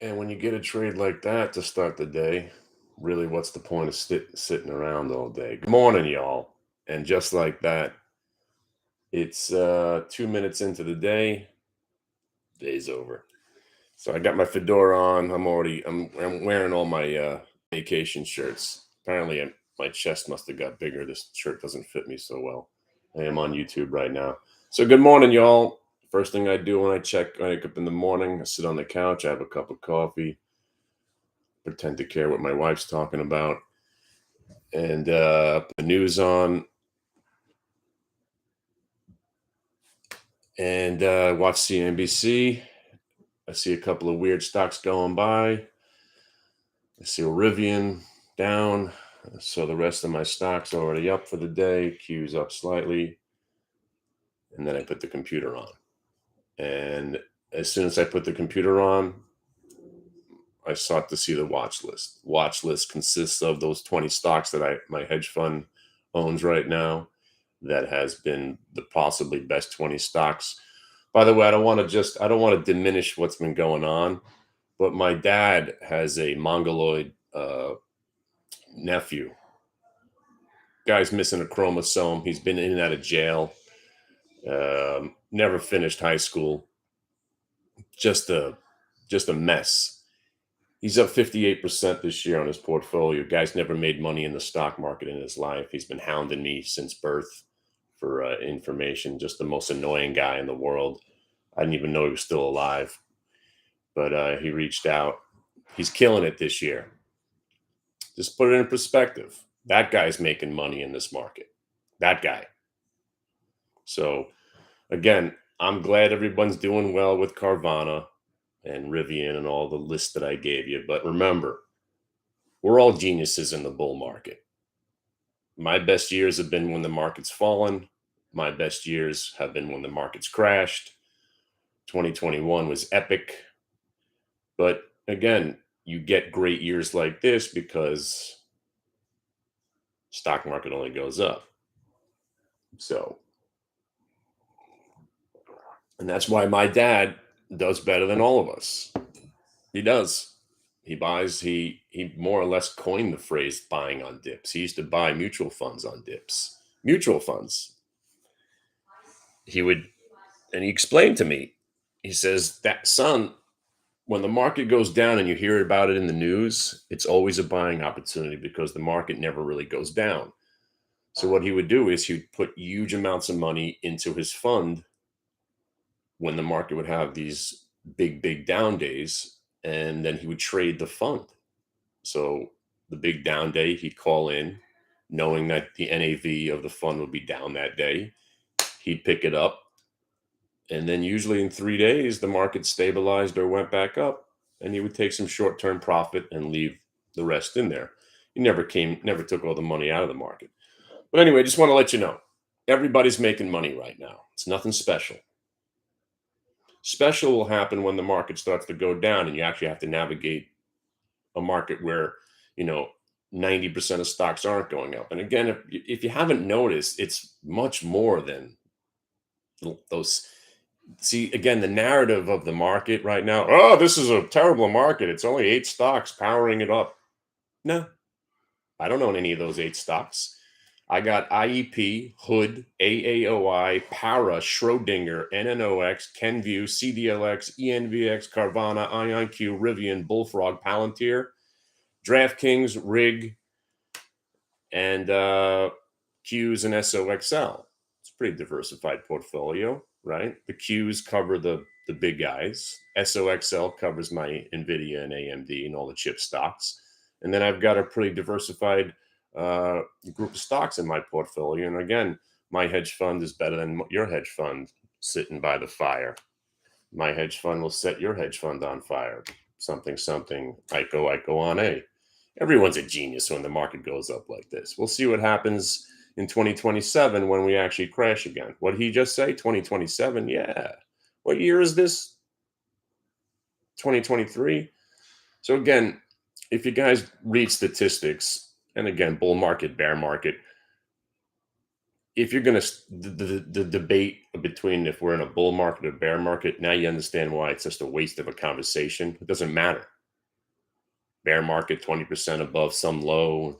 And when you get a trade like that to start the day, really, what's the point of sitting around all day? Good morning, y'all. And just like that, it's 2 minutes into the day. Day's over. So I got my fedora on. I'm wearing all my vacation shirts. Apparently, my chest must have got bigger. This shirt doesn't fit me so well. I am on YouTube right now. So good morning, y'all. First thing I do when I wake up in the morning, I sit on the couch. I have a cup of coffee, pretend to care what my wife's talking about, and put the news on and watch CNBC. I see a couple of weird stocks going by. I see Rivian down. So the rest of my stocks already up for the day. Q's up slightly. And then I put the computer on. And as soon as I put the computer on, I sought to see the watch list. Watch list consists of those 20 stocks that my hedge fund owns right now. That has been the possibly best 20 stocks. By the way, I don't want to diminish what's been going on, but my dad has a mongoloid nephew. Guy's missing a chromosome. He's been in and out of jail. Never finished high school. Just a mess. He's up 58% this year on his portfolio. Guy's never made money in the stock market in his life. He's been hounding me since birth for information. Just the most annoying guy in the world. I didn't even know he was still alive, but he reached out. He's killing it this year. Just put it in perspective. That guy's making money in this market. That guy. So again, I'm glad everyone's doing well with Carvana and Rivian and all the lists that I gave you. But remember, we're all geniuses in the bull market. My best years have been when the market's fallen. My best years have been when the market's crashed. 2021 was epic. But again, you get great years like this because stock market only goes up. So, and that's why my dad does better than all of us. He does. He more or less coined the phrase buying on dips. He used to buy mutual funds on dips. Mutual funds. He would, and he explained to me, he says, that son, when the market goes down and you hear about it in the news, it's always a buying opportunity because the market never really goes down. So what he would do is he would put huge amounts of money into his fund when the market would have these big down days, and then he would trade the fund. So the big down day, he'd call in, knowing that the NAV of the fund would be down that day. He'd pick it up, and then usually in 3 days, the market stabilized or went back up, and he would take some short-term profit and leave the rest in there. He never took all the money out of the market. But anyway, just want to let you know, everybody's making money right now. It's nothing special. Special will happen when the market starts to go down and you actually have to navigate a market where, you know, 90% of stocks aren't going up. And again, if you haven't noticed, it's much more than those. See, again, the narrative of the market right now, oh, this is a terrible market. It's only 8 stocks powering it up. No, I don't own any of those 8 stocks. I got IEP, Hood, AAOI, Para, Schrodinger, NNOX, Kenview, CDLX, ENVX, Carvana, IonQ, Rivian, Bullfrog, Palantir, DraftKings, Rig, and Qs and SOXL. It's a pretty diversified portfolio, right? The Qs cover the big guys. SOXL covers my NVIDIA and AMD and all the chip stocks. And then I've got a pretty diversified group of stocks in my portfolio. And again, my hedge fund is better than your hedge fund sitting by the fire. My hedge fund will set your hedge fund on fire. Something, ICO on A. Everyone's a genius when the market goes up like this. We'll see what happens in 2027 when we actually crash again. What did he just say? 2027? Yeah. What year is this? 2023. So again, if you guys read statistics, and again, bull market, bear market, if you're going to the debate between if we're in a bull market or bear market, now you understand why it's just a waste of a conversation. It doesn't matter. Bear market 20% above some low,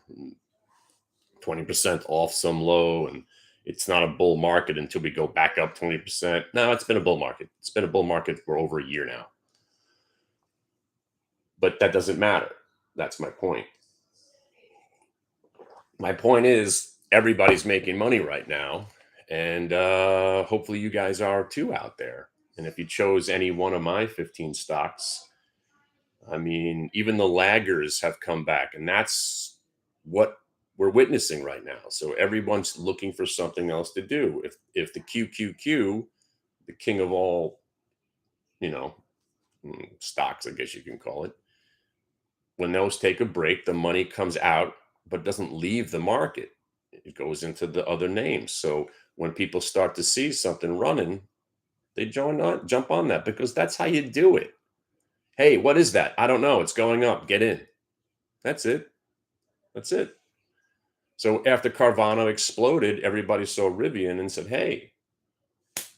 20% off some low, and it's not a bull market until we go back up 20%. No, it's been a bull market. It's been a bull market for over a year now. But that doesn't matter. That's my point. My point is everybody's making money right now, and hopefully you guys are too out there. And if you chose any one of my 15 stocks, I mean, even the laggers have come back, and that's what we're witnessing right now. So everyone's looking for something else to do. If the QQQ, the king of all, you know, stocks, I guess you can call it, when those take a break, the money comes out, but doesn't leave the market. It goes into the other names. So when people start to see something running, they jump on that because that's how you do it. Hey, what is that? I don't know. It's going up. Get in. That's it. That's it. So after Carvana exploded, everybody saw Rivian and said, hey,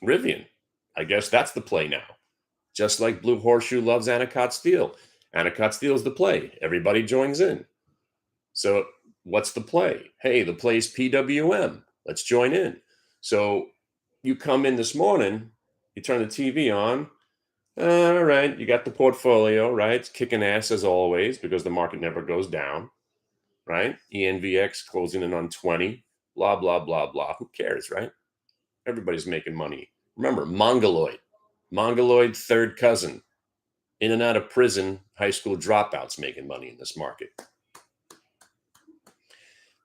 Rivian, I guess that's the play now. Just like Blue Horseshoe loves Anacott Steel. Anacott Steel is the play. Everybody joins in. So what's the play? Hey, the play is PWM. Let's join in. So you come in this morning, you turn the TV on. All right, you got the portfolio, right? It's kicking ass as always because the market never goes down, right? ENVX closing in on 20, blah, blah, blah, blah. Who cares, right? Everybody's making money. Remember, Mongoloid third cousin, in and out of prison, high school dropouts making money in this market.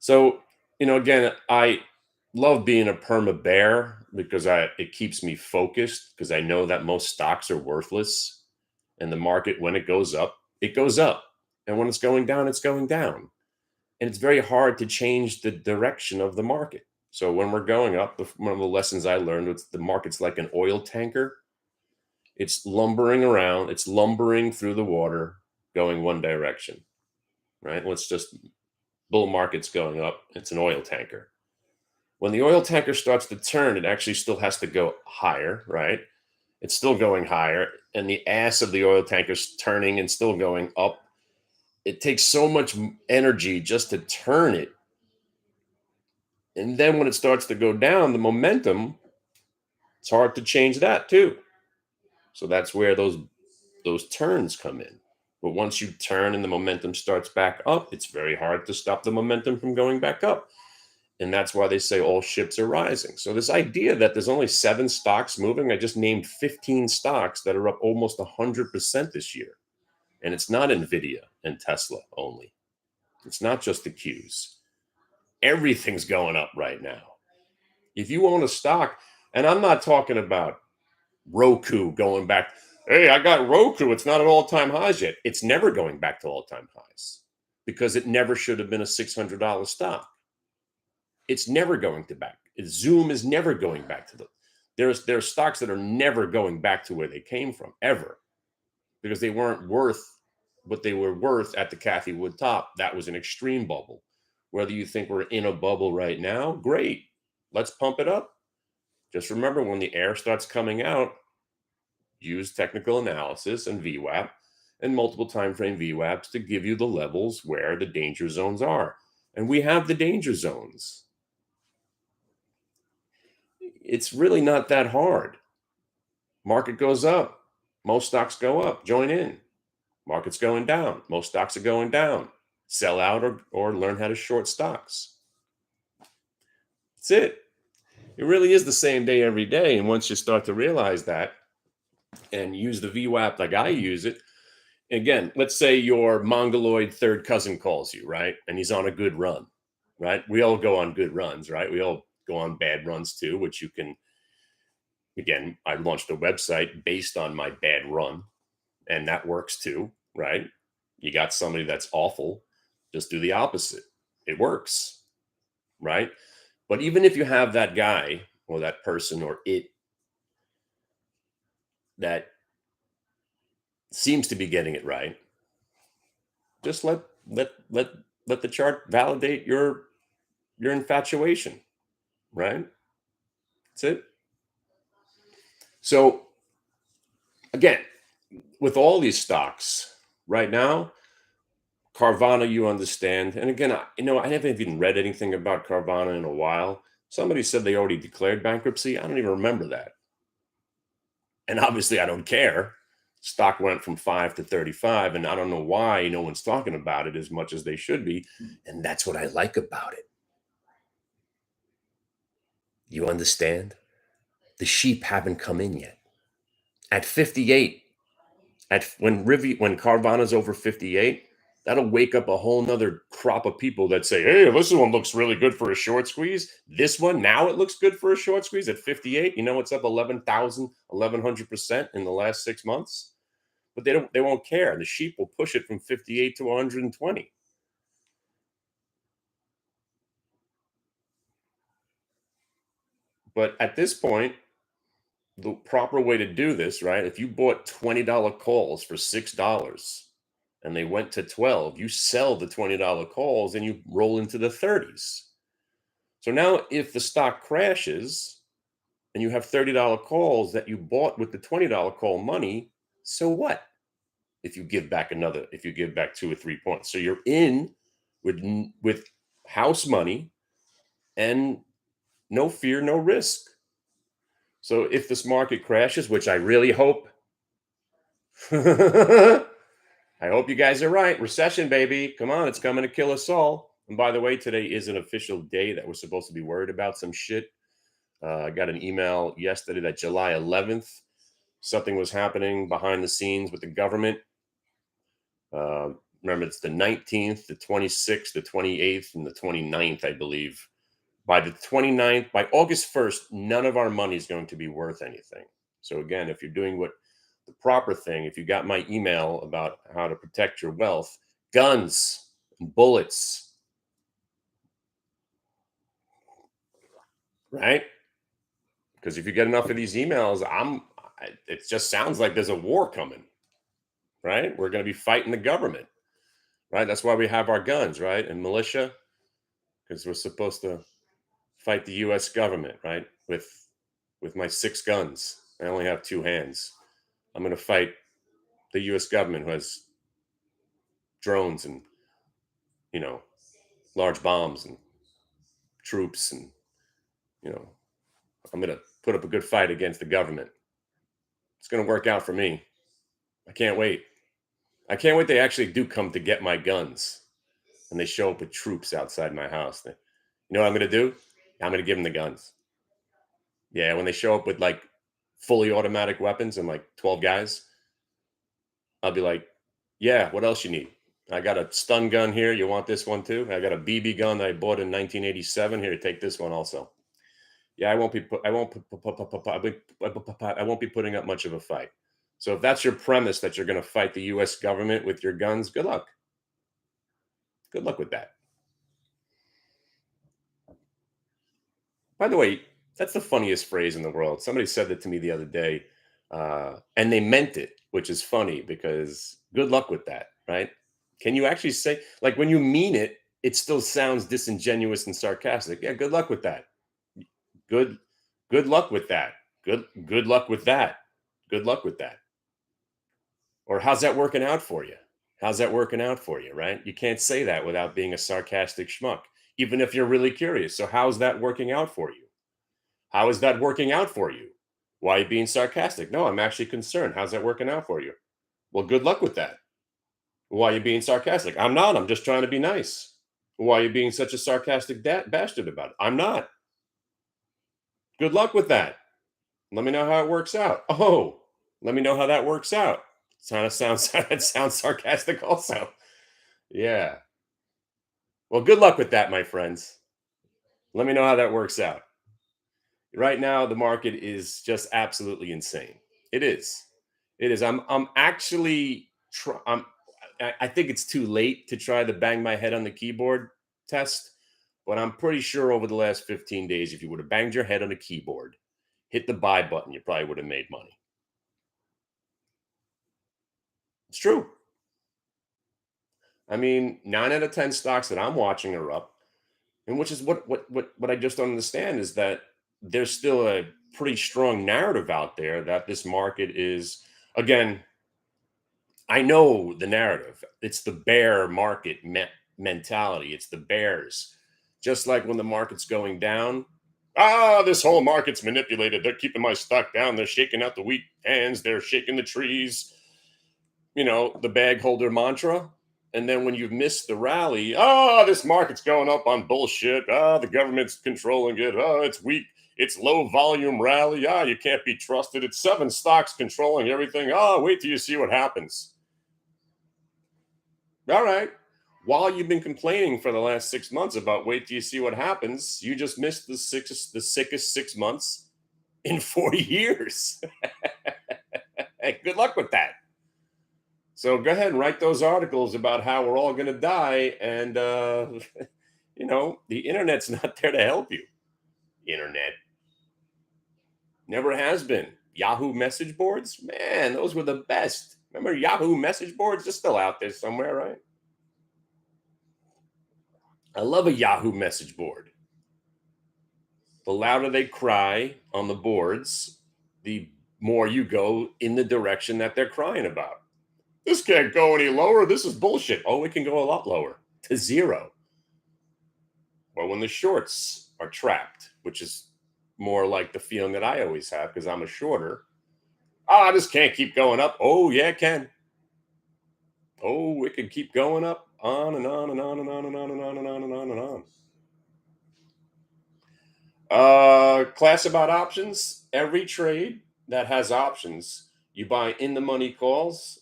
So, again, I love being a perma bear because it keeps me focused because I know that most stocks are worthless. And the market, when it goes up, it goes up. And when it's going down, it's going down. And it's very hard to change the direction of the market. So when we're going up, one of the lessons I learned was the market's like an oil tanker. It's lumbering around. It's lumbering through the water, going one direction, right? Bull market's going up. It's an oil tanker. When the oil tanker starts to turn, it actually still has to go higher, right? It's still going higher, and the ass of the oil tanker's turning and still going up. It takes so much energy just to turn it. And then when it starts to go down, the momentum, it's hard to change that too. So that's where those turns come in. But once you turn and the momentum starts back up, it's very hard to stop the momentum from going back up. And that's why they say all ships are rising. So this idea that there's only 7 stocks moving, I just named 15 stocks that are up almost 100% this year. And it's not NVIDIA and Tesla only. It's not just the Qs. Everything's going up right now. If you own a stock, and I'm not talking about Roku going back, hey, I got Roku. It's not at all-time highs yet. It's never going back to all-time highs because it never should have been a $600 stock. It's never going to back. Zoom is never going back to there are stocks that are never going back to where they came from ever because they weren't worth what they were worth at the Cathie Wood top. That was an extreme bubble. Whether you think we're in a bubble right now, great. Let's pump it up. Just remember when the air starts coming out, use technical analysis and VWAP and multiple time frame VWAPs to give you the levels where the danger zones are. And we have the danger zones. It's really not that hard. Market goes up. Most stocks go up. Join in. Market's going down. Most stocks are going down. Sell out or learn how to short stocks. That's it. It really is the same day every day. And once you start to realize that and use the VWAP like I use it, again, let's say your Mongoloid third cousin calls you, right? And he's on a good run, right? We all go on good runs, right? We all go on bad runs too, which you can, again, I launched a website based on my bad run, and that works too, right? You got somebody that's awful, just do the opposite. It works, right? But even if you have that guy or that person or it that seems to be getting it right, just let the chart validate your infatuation, right? That's it. So again, with all these stocks right now, Carvana, you understand. And again, I haven't even read anything about Carvana in a while. Somebody said they already declared bankruptcy. I don't even remember that. And obviously, I don't care. Stock went from 5 to 35, and I don't know why no one's talking about it as much as they should be. And that's what I like about it. You understand? The sheep haven't come in yet. At 58, when Carvana's over 58, that'll wake up a whole nother crop of people that say, hey, this one looks really good for a short squeeze. This one, now it looks good for a short squeeze at 58. You know, it's up 11,000, 1100% in the last 6 months. But they won't care. The sheep will push it from 58 to 120. But at this point, the proper way to do this, right? If you bought $20 calls for $6 and they went to 12, you sell the $20 calls and you roll into the 30s. So now if the stock crashes and you have $30 calls that you bought with the $20 call money, so what? If you give back 2 or 3 points. So you're in with house money and no fear, no risk. So if this market crashes, which I really hope, I hope you guys are right. Recession, baby. Come on, it's coming to kill us all. And by the way, today is an official day that we're supposed to be worried about some shit. I got an email yesterday that July 11th, something was happening behind the scenes with the government. Remember, it's the 19th, the 26th, the 28th, and the 29th, I believe. By the 29th, by August 1st, none of our money is going to be worth anything. So again, if you're doing what the proper thing, if you got my email about how to protect your wealth, guns, bullets, right? Because if you get enough of these emails, it just sounds like there's a war coming, right? We're going to be fighting the government, right? That's why we have our guns, right? And militia, because we're supposed to fight the U.S. government, right? With my 6 guns, I only have 2 hands. I'm going to fight the U.S. government who has drones and you know large bombs and troops, and you know I'm going to put up a good fight against the government. It's going to work out for me. I can't wait. I can't wait. They actually do come to get my guns, and they show up with troops outside my house. You know what I'm going to do? I'm going to give them the guns. Yeah, when they show up with like fully automatic weapons and like 12 guys, I'll be like, yeah, what else you need? I got a stun gun here. You want this one too? I got a BB gun that I bought in 1987. Here, take this one also. Yeah, I won't be putting up much of a fight. So if that's your premise that you're going to fight the U.S. government with your guns, good luck. Good luck with that. By the way, that's the funniest phrase in the world. Somebody said that to me the other day, and they meant it, which is funny because good luck with that, right? Can you actually say, like, when you mean it, it still sounds disingenuous and sarcastic. Yeah, good luck with that. Good, good luck with that. Good luck with that. Good luck with that. Or how's that working out for you? How's that working out for you, right? You can't say that without being a sarcastic schmuck, even if you're really curious. So how's that working out for you? How is that working out for you? Why are you being sarcastic? No, I'm actually concerned. How's that working out for you? Well, good luck with that. Why are you being sarcastic? I'm not. I'm just trying to be nice. Why are you being such a sarcastic bastard about it? I'm not. Good luck with that. Let me know how it works out. Oh, let me know how that works out. Kind of sounds that sounds sarcastic also. Yeah. Well, good luck with that, my friends. Let me know how that works out. Right now, the market is just absolutely insane. It is. It is. I'm actually. I think it's too late to try to bang my head on the keyboard test, but I'm pretty sure over the last 15 days, if you would have banged your head on the keyboard, hit the buy button, you probably would have made money. It's true. I mean, 9 out of 10 stocks that I'm watching are up, and which is what I just don't understand is that there's still a pretty strong narrative out there that this market is, again, I know the narrative. It's the bear market mentality. It's the bears. Just like when the market's going down, this whole market's manipulated. They're keeping my stock down. They're shaking out the weak hands. They're shaking the trees. The bag holder mantra. And then when you've missed the rally, this market's going up on bullshit. The government's controlling it. It's weak. It's low volume rally. You can't be trusted. It's 7 stocks controlling everything. Wait till you see what happens. All right. While you've been complaining for the last 6 months about wait till you see what happens, you just missed the sickest 6 months in 40 years. Hey, good luck with that. So go ahead and write those articles about how we're all going to die. And, the internet's not there to help you. Internet never has been. Yahoo message boards, man, those were the best. Remember Yahoo message boards? They're still out there somewhere, right? I love a Yahoo message board. The louder they cry on the boards, the more you go in the direction that they're crying about. This can't go any lower. This is bullshit. Oh, it can go a lot lower to 0. Or when the shorts are trapped, which is more like the feeling that I always have because I'm a shorter. This can't keep going up. Oh, yeah, it can. Oh, it can keep going up on and on and on and on and on and on and on and on and on. Class about options. Every trade that has options, you buy in the money calls.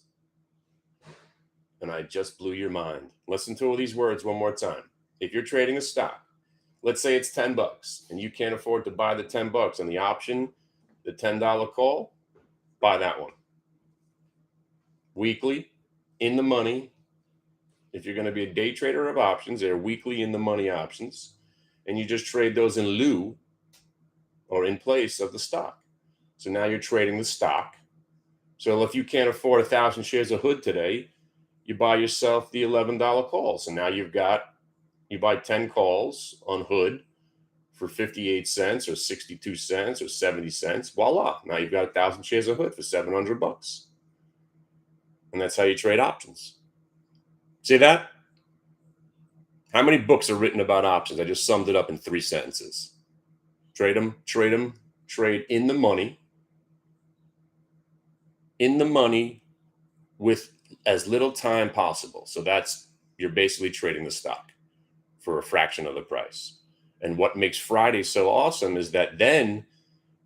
And I just blew your mind. Listen to all these words one more time. If you're trading a stock, let's say it's $10 and you can't afford to buy the $10 on the option, the $10 call, buy that one. Weekly, in the money. If you're going to be a day trader of options, they're weekly in the money options. And you just trade those in lieu or in place of the stock. So now you're trading the stock. So if you can't afford 1,000 shares of Hood today, you buy yourself the $11 call. So now you buy 10 calls on Hood for 58 cents or 62 cents or 70 cents. Voila. Now you've got 1,000 shares of Hood for $700. And that's how you trade options. See that? How many books are written about options? I just summed it up in 3 sentences. Trade them, trade in the money with as little time possible. So you're basically trading the stock for a fraction of the price. And what makes Friday so awesome is that then,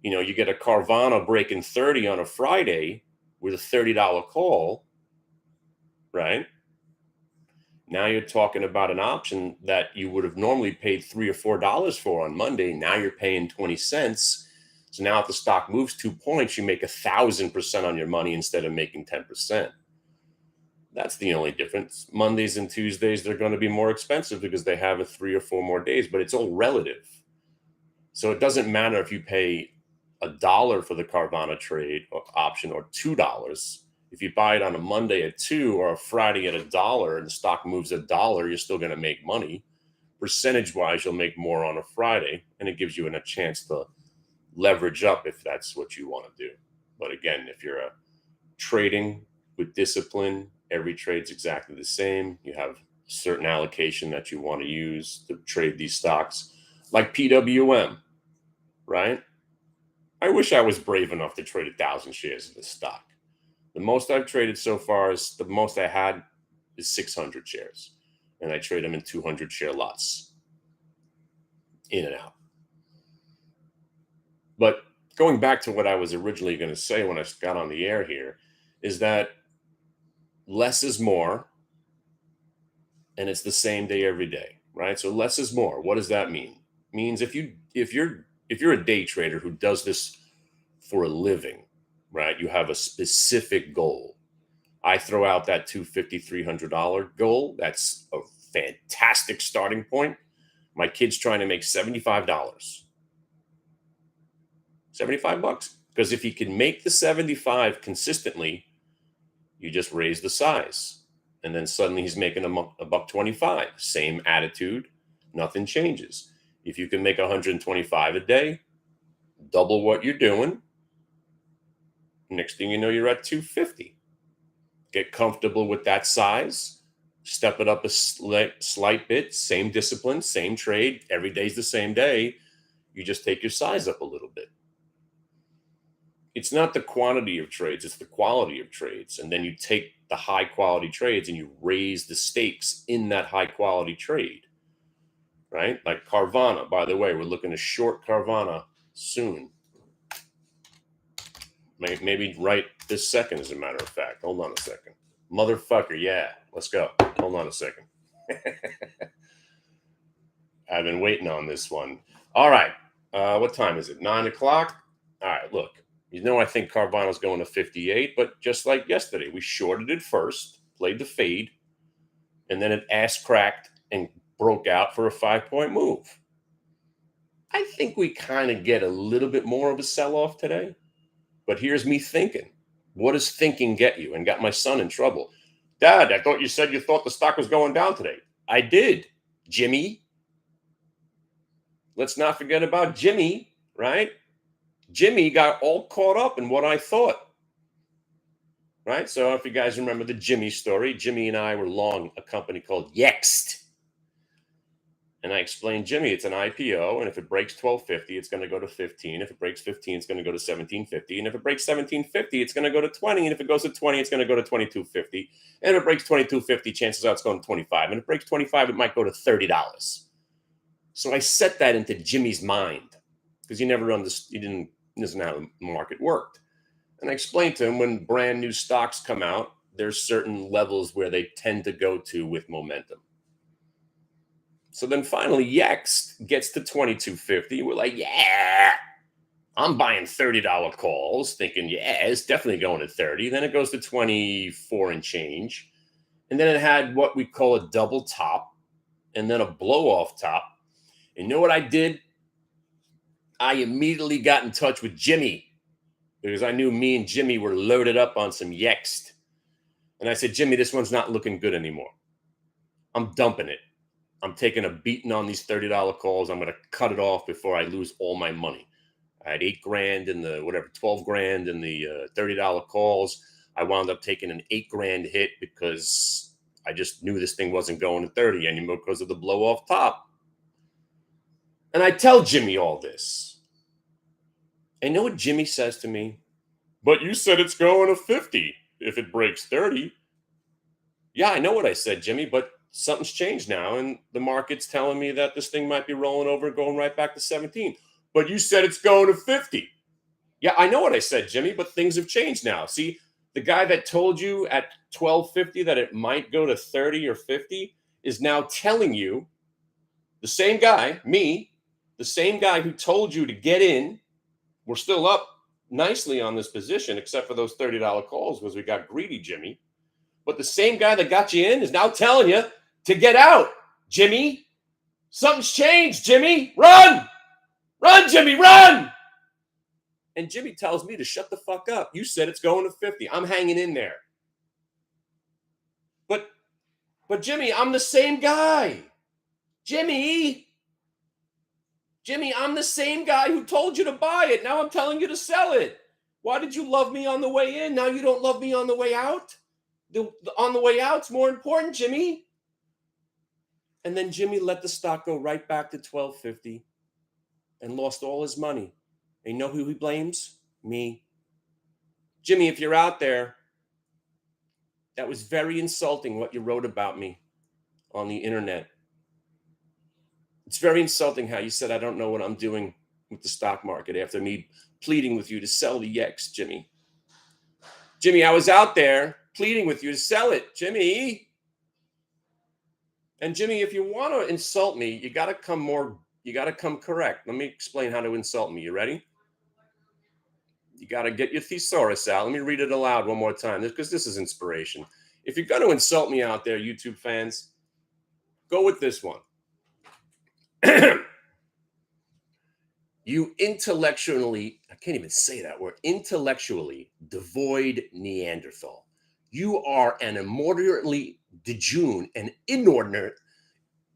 you get a Carvana breaking 30 on a Friday with a $30 call, right? Now you're talking about an option that you would have normally paid $3 or $4 for on Monday. Now you're paying 20 cents. So now if the stock moves 2 points, you make 1,000% on your money instead of making 10%. That's the only difference. Mondays and Tuesdays, they're going to be more expensive because they have 3 or 4 more days, but it's all relative. So it doesn't matter if you pay $1 for the Carvana trade or option or $2. If you buy it on a Monday at 2 or a Friday at $1 and the stock moves $1, you're still going to make money. Percentage wise, you'll make more on a Friday, and it gives you a chance to leverage up if that's what you want to do. But again, if you're trading with discipline, every trade's exactly the same. You have a certain allocation that you want to use to trade these stocks, like PWM, right? I wish I was brave enough to trade 1,000 shares of this stock. The most I've traded so far is 600 shares. And I trade them in 200 share lots, in and out. But going back to what I was originally going to say when I got on the air here, is that less is more, and it's the same day every day, right? So less is more. What does that mean? It means if you're a day trader who does this for a living, right? You have a specific goal. I throw out that $250, $300 goal. That's a fantastic starting point. My kid's trying to make $75. $75. Because if he can make the 75 consistently, you just raise the size. And then suddenly he's making a buck 25. Same attitude, nothing changes. If you can make 125 a day, double what you're doing. Next thing you know, you're at 250. Get comfortable with that size, step it up a slight bit, same discipline, same trade. Every day's the same day. You just take your size up a little bit. It's not the quantity of trades, it's the quality of trades. And then you take the high quality trades and you raise the stakes in that high quality trade, right? Like Carvana, by the way, we're looking to short Carvana soon. Maybe right this second, as a matter of fact. Hold on a second. Motherfucker, yeah. Let's go. Hold on a second. I've been waiting on this one. All right. What time is it? 9 o'clock? All right, look. You know I think Carvana's going to 58, but just like yesterday, we shorted it first, played the fade, and then it ass cracked and broke out for a 5-point move. I think we kind of get a little bit more of a sell-off today. But here's me thinking. What does thinking get you? And got my son in trouble. Dad, I thought you said you thought the stock was going down today. I did, Jimmy. Let's not forget about Jimmy, right? Jimmy got all caught up in what I thought, right? So if you guys remember the Jimmy story, Jimmy and I were long a company called Yext. And I explained, Jimmy, it's an IPO, and if it breaks 1250, it's going to go to 15. If it breaks 15, it's going to go to 1750. And if it breaks 1750, it's going to go to 20. And if it goes to 20, it's going to go to 2250. And if it breaks 2250, chances are it's going to 25. And if it breaks 25, it might go to $30. So I set that into Jimmy's mind because he never understood, he didn't know how the market worked. And I explained to him when brand new stocks come out, there's certain levels where they tend to go to with momentum. So then finally, Yext gets to 2250. We're like, yeah, I'm buying $30 calls, thinking, yeah, it's definitely going to 30. Then it goes to 24 and change. And then it had what we call a double top and then a blow off top. And you know what I did? I immediately got in touch with Jimmy because I knew me and Jimmy were loaded up on some Yext. And I said, Jimmy, this one's not looking good anymore. I'm dumping it. I'm taking a beating on these $30 calls. I'm going to cut it off before I lose all my money. I had $8,000 in the 12 grand in the $30 calls. I wound up taking an $8,000 hit because I just knew this thing wasn't going to 30 anymore because of the blow off top. And I tell Jimmy all this. And you know what Jimmy says to me? But you said it's going to 50 if it breaks 30. Yeah, I know what I said, Jimmy, but something's changed now, and the market's telling me that this thing might be rolling over and going right back to 17. But you said it's going to 50. Yeah, I know what I said, Jimmy, but things have changed now. See, the guy that told you at 1250 that it might go to 30 or 50 is now telling you, the same guy, me, the same guy who told you to get in, we're still up nicely on this position, except for those $30 calls because we got greedy, Jimmy. But the same guy that got you in is now telling you to get out, Jimmy. Something's changed, Jimmy. Run! Run, Jimmy, run! And Jimmy tells me to shut the fuck up. You said it's going to 50. I'm hanging in there. But Jimmy, I'm the same guy. Jimmy, I'm the same guy who told you to buy it. Now I'm telling you to sell it. Why did you love me on the way in? Now you don't love me on the way out? On the way out's more important, Jimmy. And then Jimmy let the stock go right back to 1250 and lost all his money. And you know who he blames? Me. Jimmy, if you're out there, that was very insulting what you wrote about me on the internet. It's very insulting how you said I don't know what I'm doing with the stock market after me pleading with you to sell the Yext, Jimmy. Jimmy, I was out there pleading with you to sell it, Jimmy. And Jimmy, if you want to insult me, you got to come correct. Let me explain how to insult me. You ready? You got to get your thesaurus out. Let me read it aloud one more time because this is inspiration. If you're going to insult me out there, YouTube fans, go with this one. You intellectually, I can't even say that word, intellectually devoid Neanderthal. You are an immoderately dejune, an inordinate,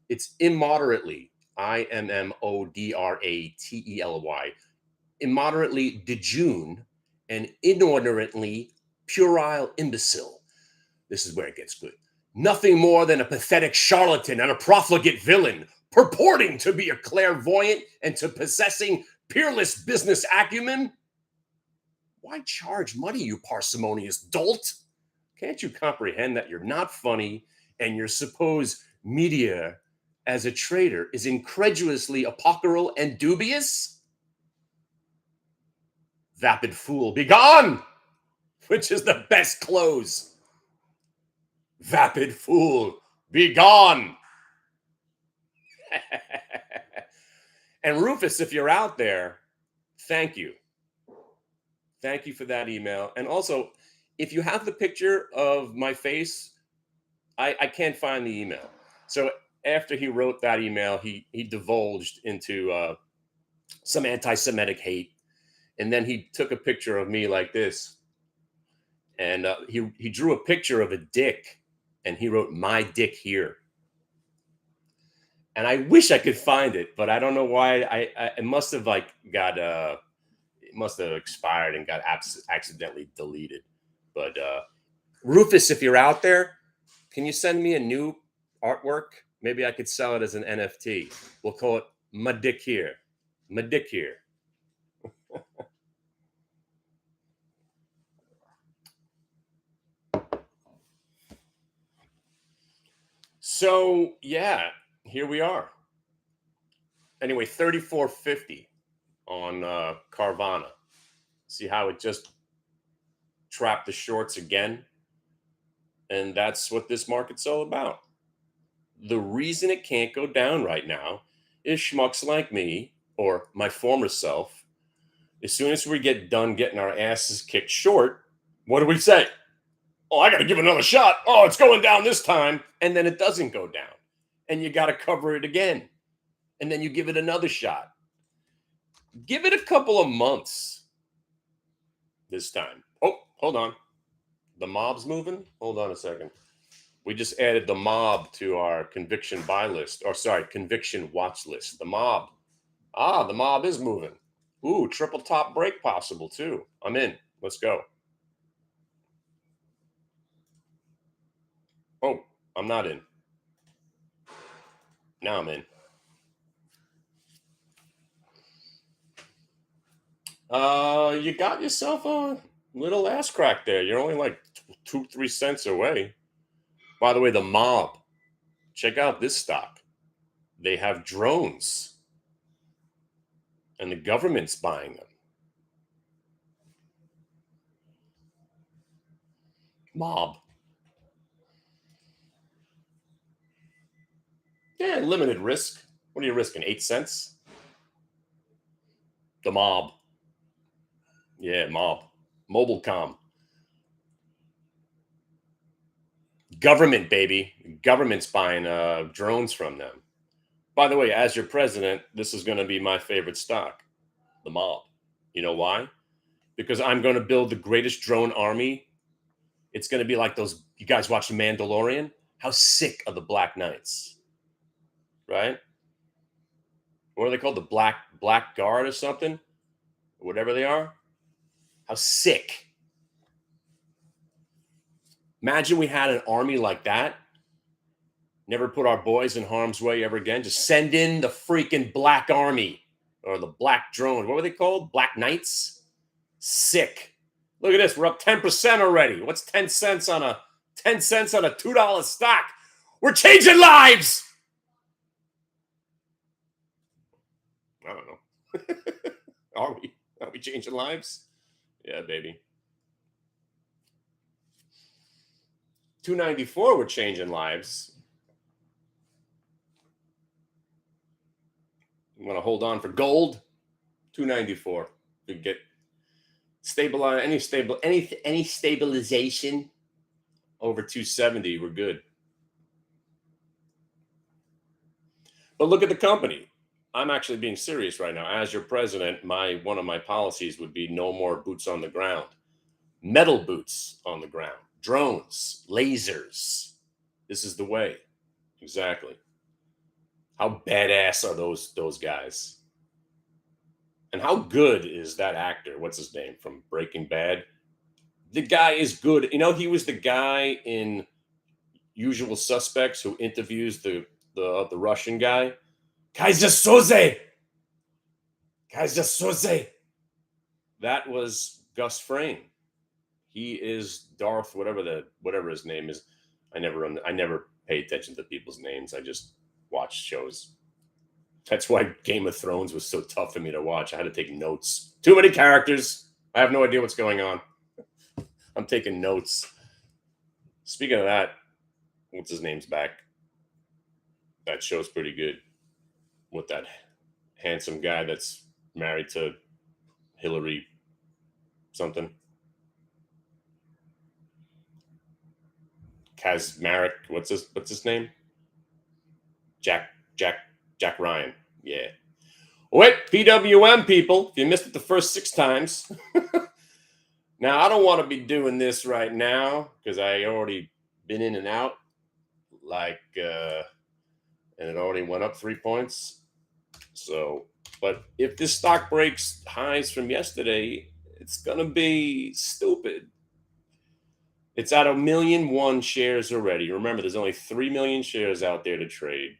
it's immoderately, IMMODRATELY, immoderately dejune, and inordinately puerile imbecile. This is where it gets good. Nothing more than a pathetic charlatan and a profligate villain, purporting to be a clairvoyant and to possessing peerless business acumen. Why charge money, you parsimonious dolt? Can't you comprehend that you're not funny and your supposed media as a trader is incredulously apocryphal and dubious? Vapid fool, be gone! Which is the best close? Vapid fool, be gone! And Rufus, if you're out there, thank you. Thank you for that email. And also, if you have the picture of my face, I can't find the email. So after he wrote that email, he divulged into some anti-Semitic hate, and then he took a picture of me like this, and he drew a picture of a dick, and he wrote "my dick here." And I wish I could find it, but I don't know why. I it must have like got it must have expired and got accidentally deleted. But Rufus, if you're out there, can you send me a new artwork? Maybe I could sell it as an NFT. We'll call it "my dick here." My dick here. So yeah, here we are. Anyway, 34.50 on Carvana. See how it just trapped the shorts again? And that's what this market's all about. The reason it can't go down right now is schmucks like me or my former self. As soon as we get done getting our asses kicked short, what do we say? Oh, I got to give another shot. Oh, it's going down this time. And then it doesn't go down. And you got to cover it again. And then you give it another shot. Give it a couple of months this time. Oh, hold on. The mob's moving? Hold on a second. We just added the mob to our conviction buy list. Or sorry, conviction watch list. The mob. Ah, the mob is moving. Ooh, triple top break possible too. I'm in. Let's go. Oh, I'm not in. Now I'm in. You got yourself a little ass crack there. You're only like 2-3 cents away. By the way, the mob. Check out this stock. They have drones, and the government's buying them. Mob. Yeah, limited risk. What are you risking? 8 cents? The mob. Yeah, mob. Mobilecom. Government, baby. Government's buying drones from them. By the way, as your president, this is going to be my favorite stock, the mob. You know why? Because I'm going to build the greatest drone army. It's going to be like those, you guys watch The Mandalorian? How sick are the Black Knights? Right? What are they called? The Black Guard or something? Or whatever they are? How sick. Imagine we had an army like that. Never put our boys in harm's way ever again. Just send in the freaking Black Army or the Black Drone. What were they called? Black Knights? Sick. Look at this. We're up 10% already. What's 10 cents on a $2 stock? We're changing lives. I don't know. Are we? Are we changing lives? Yeah, baby. 294, we're changing lives. You want to hold on for gold? 294. We get stabilize any stabilization over 270, we're good. But look at the company. I'm actually being serious right now. As your president, one of my policies would be no more boots on the ground. Metal boots on the ground. Drones, lasers. This is the way. Exactly. How badass are those guys? And how good is that actor? What's his name from Breaking Bad? The guy is good. You know, he was the guy in Usual Suspects who interviews the Russian guy. Kaiser Soze. Kaiser Soze. That was Gus Fring. He is Darth, whatever his name is. I never pay attention to people's names. I just watch shows. That's why Game of Thrones was so tough for me to watch. I had to take notes. Too many characters. I have no idea what's going on. I'm taking notes. Speaking of that, what's his name's back? That show's pretty good. With that handsome guy that's married to Hillary something. Kazmarek. What's his name? Jack Jack Ryan. Yeah. Wait, PWM people, if you missed it the first 6 times. Now, I don't want to be doing this right now because I already been in and out. And it already went up 3 points. So, but if this stock breaks highs from yesterday, it's going to be stupid. It's at 1,000,001 shares already. Remember, there's only 3 million shares out there to trade.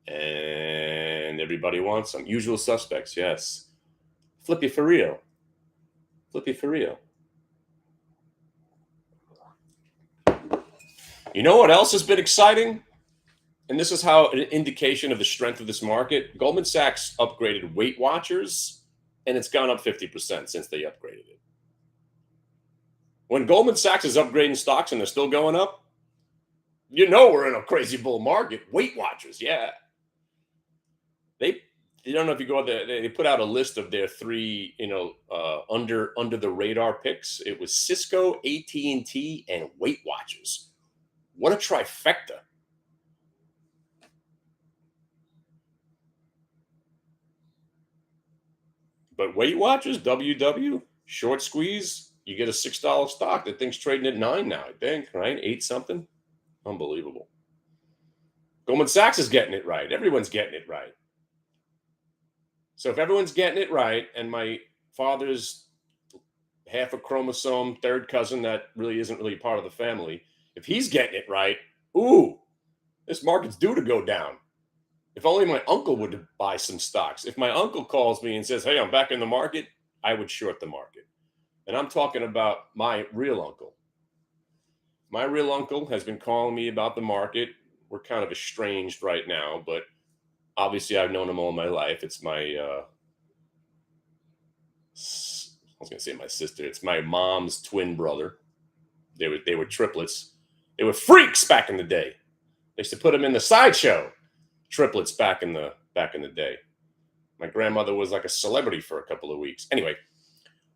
And everybody wants them. Usual suspects, yes. Flippy for real. Flippy for real. You know what else has been exciting? And this is how an indication of the strength of this market. Goldman Sachs upgraded Weight Watchers, and it's gone up 50% since they upgraded it. When Goldman Sachs is upgrading stocks and they're still going up, you know we're in a crazy bull market. Weight Watchers, yeah. You don't know if you go out there, they put out a list of their 3, under the radar picks. It was Cisco, AT&T, and Weight Watchers. What a trifecta. But Weight Watchers, WW, short squeeze, you get a $6 stock. That thing's trading at 9 now, I think, right? 8 something. Unbelievable. Goldman Sachs is getting it right. Everyone's getting it right. So if everyone's getting it right, and my father's half a chromosome, third cousin that really isn't really part of the family, if he's getting it right, ooh, this market's due to go down. If only my uncle would buy some stocks. If my uncle calls me and says, hey, I'm back in the market, I would short the market. And I'm talking about my real uncle. My real uncle has been calling me about the market. We're kind of estranged right now, but obviously I've known him all my life. It's my, I was going to say my sister. It's my mom's twin brother. They were triplets. They were freaks back in the day. They used to put them in the sideshow. Triplets back in the day. My grandmother was like a celebrity for a couple of weeks. Anyway,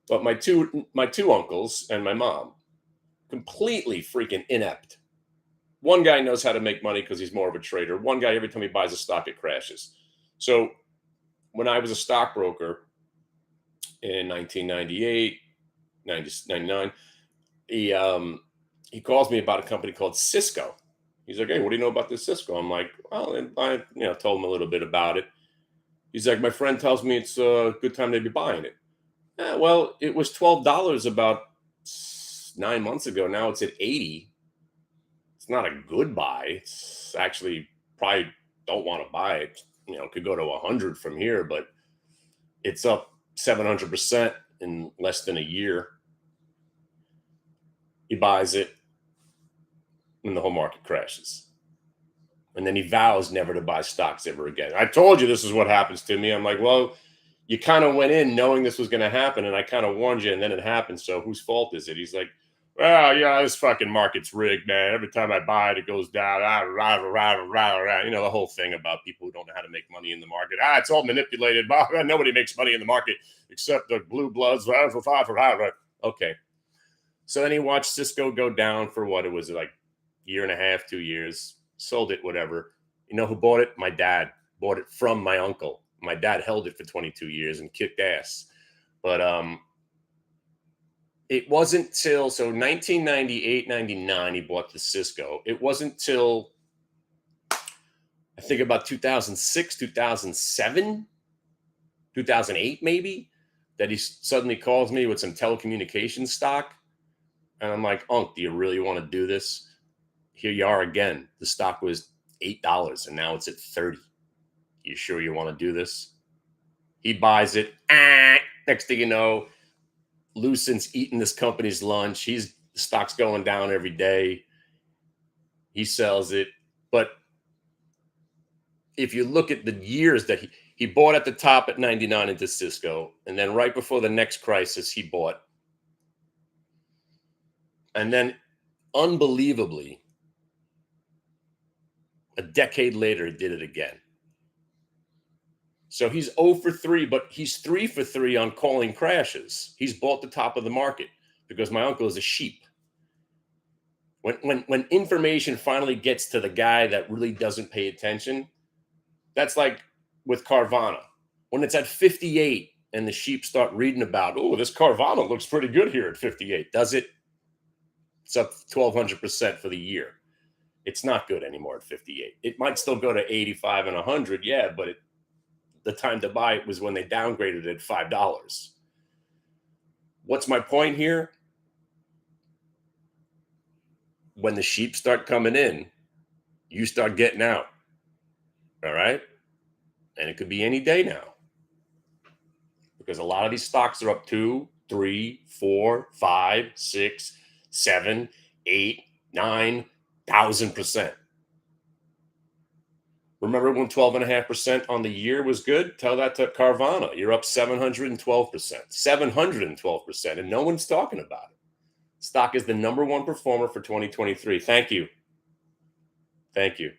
but my two uncles and my mom, completely freaking inept. One guy knows how to make money because he's more of a trader. One guy, every time he buys a stock, it crashes. So when I was a stockbroker in 1998, 99, he calls me about a company called Cisco. He's like, hey, what do you know about this Cisco? I'm like, well, and I told him a little bit about it. He's like, my friend tells me it's a good time to be buying it. Yeah, well, it was $12 about 9 months ago. Now it's at 80. It's not a good buy. It's actually probably don't want to buy it. It could go to 100 from here, but it's up 700% in less than a year. He buys it, and the whole market crashes. And then he vows never to buy stocks ever again. I told you this is what happens to me. I'm like, well, you kind of went in knowing this was going to happen, and I kind of warned you, and then it happened. So whose fault is it? He's like, well, yeah, this fucking market's rigged, man. Every time I buy it, it goes down. The whole thing about people who don't know how to make money in the market. It's all manipulated. Nobody makes money in the market except the blue bloods. Okay. So then he watched Cisco go down for what? It was like year and a half, 2 years. Sold it, whatever. You know who bought it? My dad bought it from my uncle. My dad held it for 22 years and kicked ass. But it wasn't till 1998, 99, he bought the Cisco. It wasn't till I think about 2006, 2007 2008 maybe, that he suddenly calls me with some telecommunications stock. And I'm like, Unc, do you really want to do this? Here you are again. The stock was $8 and now it's at 30. You sure you want to do this? He buys it. Next thing you know, Lucent's eating this company's lunch. The stock's going down every day. He sells it. But if you look at the years that he bought at the top at 99 into Cisco, and then right before the next crisis, he bought. And then unbelievably, a decade later, he did it again. So he's 0 for 3, but he's 3 for 3 on calling crashes. He's bought the top of the market because my uncle is a sheep. When information finally gets to the guy that really doesn't pay attention, that's like with Carvana. When it's at 58 and the sheep start reading about, oh, this Carvana looks pretty good here at 58. Does it? It's up 1,200% for the year. It's not good anymore at 58. It might still go to 85 and 100, yeah, but the time to buy it was when they downgraded it at $5. What's my point here? When the sheep start coming in, you start getting out. All right? And it could be any day now. Because a lot of these stocks are up 2, 3, 4, 5, 6, 7, 8, 9,000%. Remember when 12.5% on the year was good? Tell that to Carvana. You're up 712%, 712%, and no one's talking about it. Stock is the number one performer for 2023. Thank you. Thank you.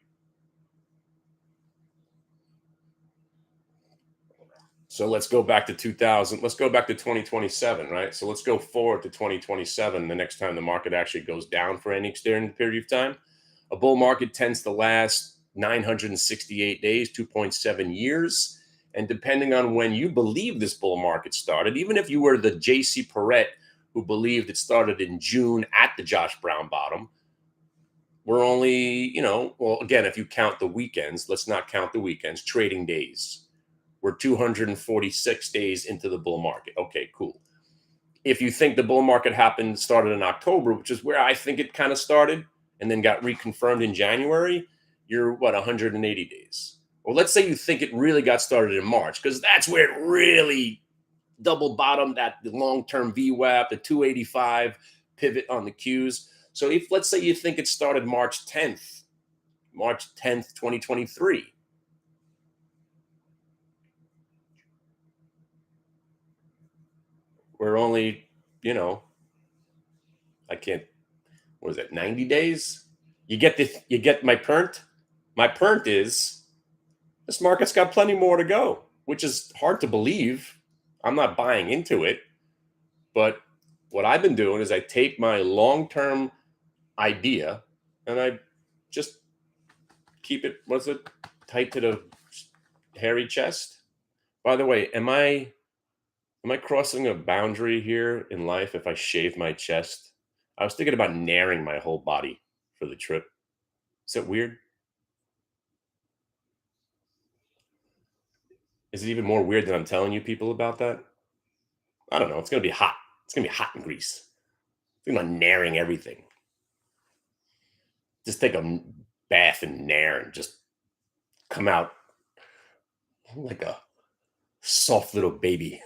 So let's go back to 2000. Let's go back to 2027, right? So let's go forward to 2027, the next time the market actually goes down for any extended period of time. A bull market tends to last 968 days, 2.7 years. And depending on when you believe this bull market started, even if you were the JC Perrette who believed it started in June at the Josh Brown bottom, we're only, well, again, if you count the weekends, let's not count the weekends, trading days. We're 246 days into the bull market. Okay, cool. If you think the bull market started in October, which is where I think it kind of started, and then got reconfirmed in January, you're 180 days. Well, let's say you think it really got started in March, because that's where it really double bottomed at the long-term VWAP, the 285 pivot on the Qs. So if, let's say you think it started March 10th, 2023. We're only, I can't, what is it, 90 days? You get my pernt? My pernt is this market's got plenty more to go, which is hard to believe. I'm not buying into it. But what I've been doing is I take my long-term idea and I just keep it, tight to the hairy chest. By the way, am I crossing a boundary here in life if I shave my chest? I was thinking about naring my whole body for the trip. Is that weird? Is it even more weird than I'm telling you people about that? I don't know. It's going to be hot. It's going to be hot in Greece. Think about naring everything. Just take a bath and nair and just come out like a soft little baby.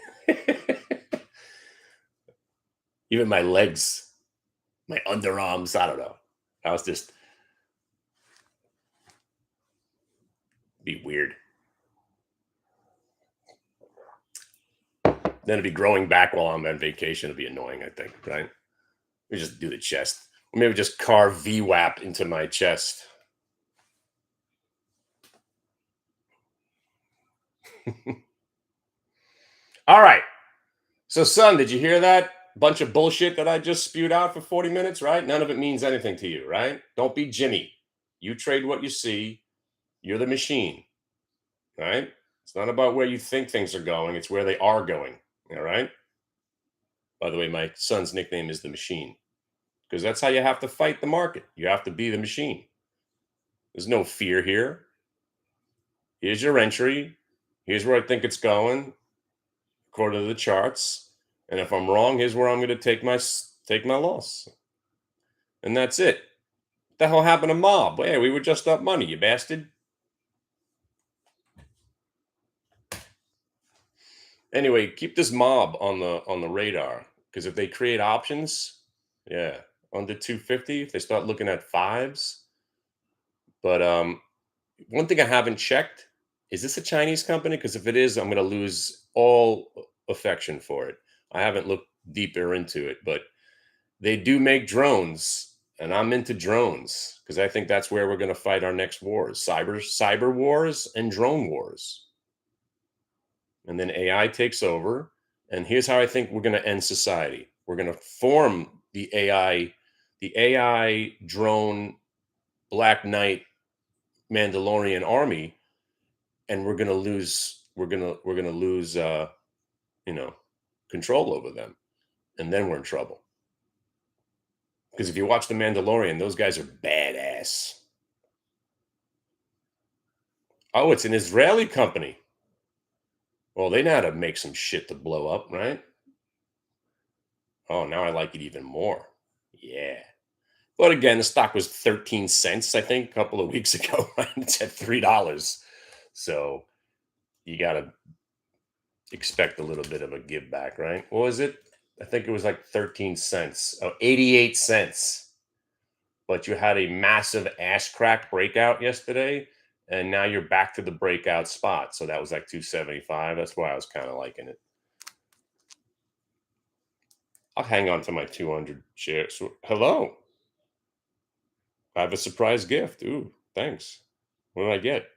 Even my legs, my underarms, I don't know. I was just be weird. Then it'd be growing back while I'm on vacation. It'd be annoying, I think, right? We just do the chest. Or maybe just carve VWAP into my chest. All right. So, son, did you hear that bunch of bullshit that I just spewed out for 40 minutes, right? None of it means anything to you, right? Don't be Jimmy. You trade what you see. You're the machine, right? It's not about where you think things are going. It's where they are going, all right? By the way, my son's nickname is the machine because that's how you have to fight the market. You have to be the machine. There's no fear here. Here's your entry. Here's where I think it's going. according to the charts. And if I'm wrong, here's where I'm going to take my loss. And that's it. What the hell happened to Mob? Hey, we were just up money, you bastard. Anyway, keep this Mob on the radar, because if they create options, yeah, under 250, if they start looking at fives. But one thing I haven't checked, is this a Chinese company? Because if it is, I'm going to lose all affection for it. I haven't looked deeper into it, but they do make drones, and I'm into drones because I think that's where we're going to fight our next wars: cyber wars and drone wars. And then AI takes over. And here's how I think we're going to end society. We're going to form the AI drone Black Knight Mandalorian army, and we're gonna lose you know control over them, and then we're in trouble. Because if you watch The Mandalorian, those guys are badass. Oh, it's an Israeli company. Well, they know how to make some shit to blow up, right? Oh, now I like it even more. Yeah. But again, the stock was 13 cents, I think, a couple of weeks ago. Right? It's at $3. So you got to expect a little bit of a give back, right? What was it? I think it was like 13 cents. Oh, 88 cents. But you had a massive ass crack breakout yesterday, and now you're back to the breakout spot. So that was like 275. That's why I was kind of liking it. I'll hang on to my 200 shares. Hello. I have a surprise gift. Ooh, thanks. What did I get?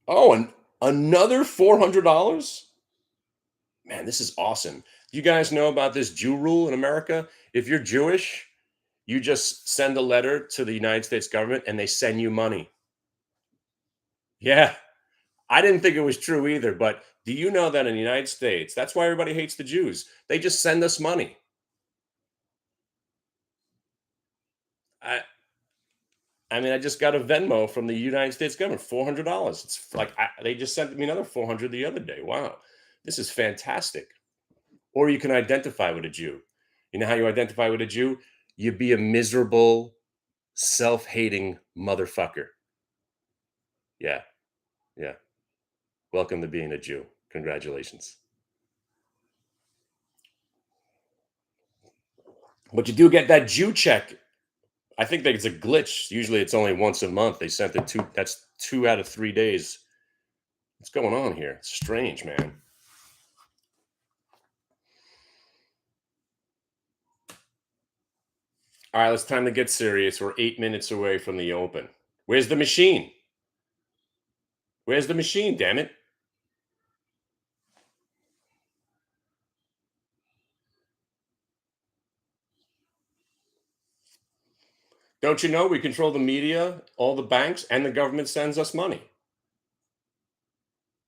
Oh, and another $400? Man, this is awesome. You guys know about this Jew rule in America? If you're Jewish, you just send a letter to the United States government and they send you money. Yeah. I didn't think it was true either, but do you know that in the United States, that's why everybody hates the Jews. They just send us money. I I mean, I just got a Venmo from the United States government, $400. It's like they just sent me another 400 the other day. Wow. This is fantastic. Or you can identify with a Jew. You know how you identify with a Jew? You be a miserable, self-hating motherfucker. Yeah. Yeah. Welcome to being a Jew. Congratulations. But you do get that Jew check. I think that it's a glitch. Usually it's only once a month. They sent it that's 2 out of 3 days. What's going on here? It's strange, man. All right, it's time to get serious. We're 8 minutes away from the open. Where's the machine? Where's the machine, damn it? Don't you know we control the media, all the banks, and the government sends us money?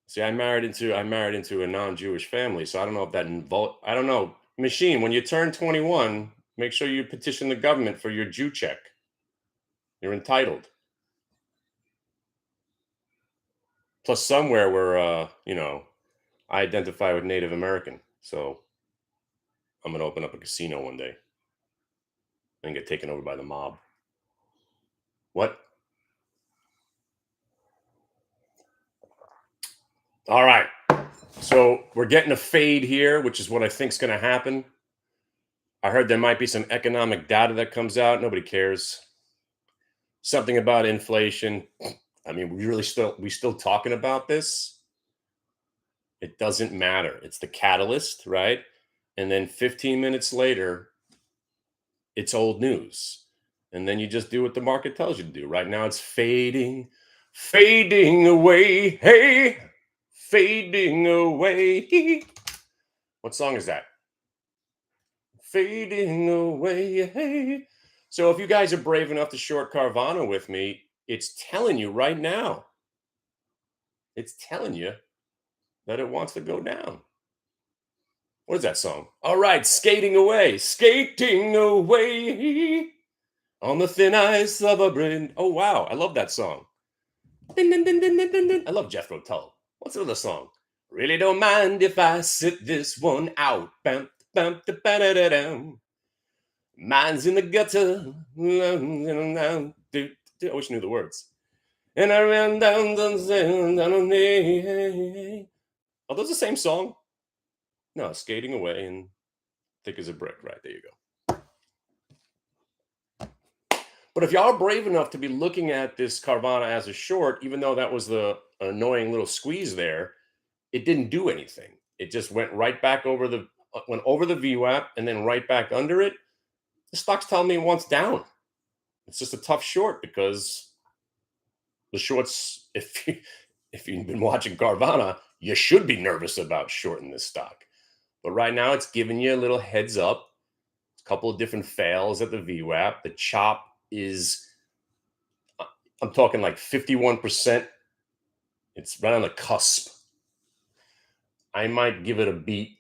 See, I married into a non-Jewish family, so I don't know if that involved. I don't know. Machine, when you turn 21, make sure you petition the government for your Jew check. You're entitled. Plus, somewhere where I identify with Native American, so I'm gonna open up a casino one day and get taken over by the mob. What? All right. So we're getting a fade here, which is what I think is going to happen. I heard there might be some economic data that comes out. Nobody cares. Something about inflation. I mean, we still talking about this. It doesn't matter. It's the catalyst, right? And then 15 minutes later, it's old news. And then you just do what the market tells you to do. Right now, it's fading, fading away. Hey, fading away. What song is that? Fading away. Hey. So if you guys are brave enough to short Carvana with me, it's telling you right now. It's telling you that it wants to go down. What is that song? All right, skating away on the thin ice of a bridge. Oh wow, I love that song. Din, din, din, din, din, din, din. I love Jethro Tull. What's another song? Really don't mind if I sit this one out. Bam, bam, da, ba, da, da, dam. Mine's in the gutter. I wish I knew the words. And I ran down the. Are those the same song? No, skating away and thick as a brick. Right, there you go. But if y'all are brave enough to be looking at this Carvana as a short, even though that was the annoying little squeeze there, it didn't do anything. It just went right back over the went over the VWAP and then right back under it. The stock's telling me it wants down. It's just a tough short because the shorts, if you've been watching Carvana, you should be nervous about shorting this stock. But right now, it's giving you a little heads up. A couple of different fails at the VWAP. The chop is, I'm talking like 51%. It's right on the cusp. I might give it a beat,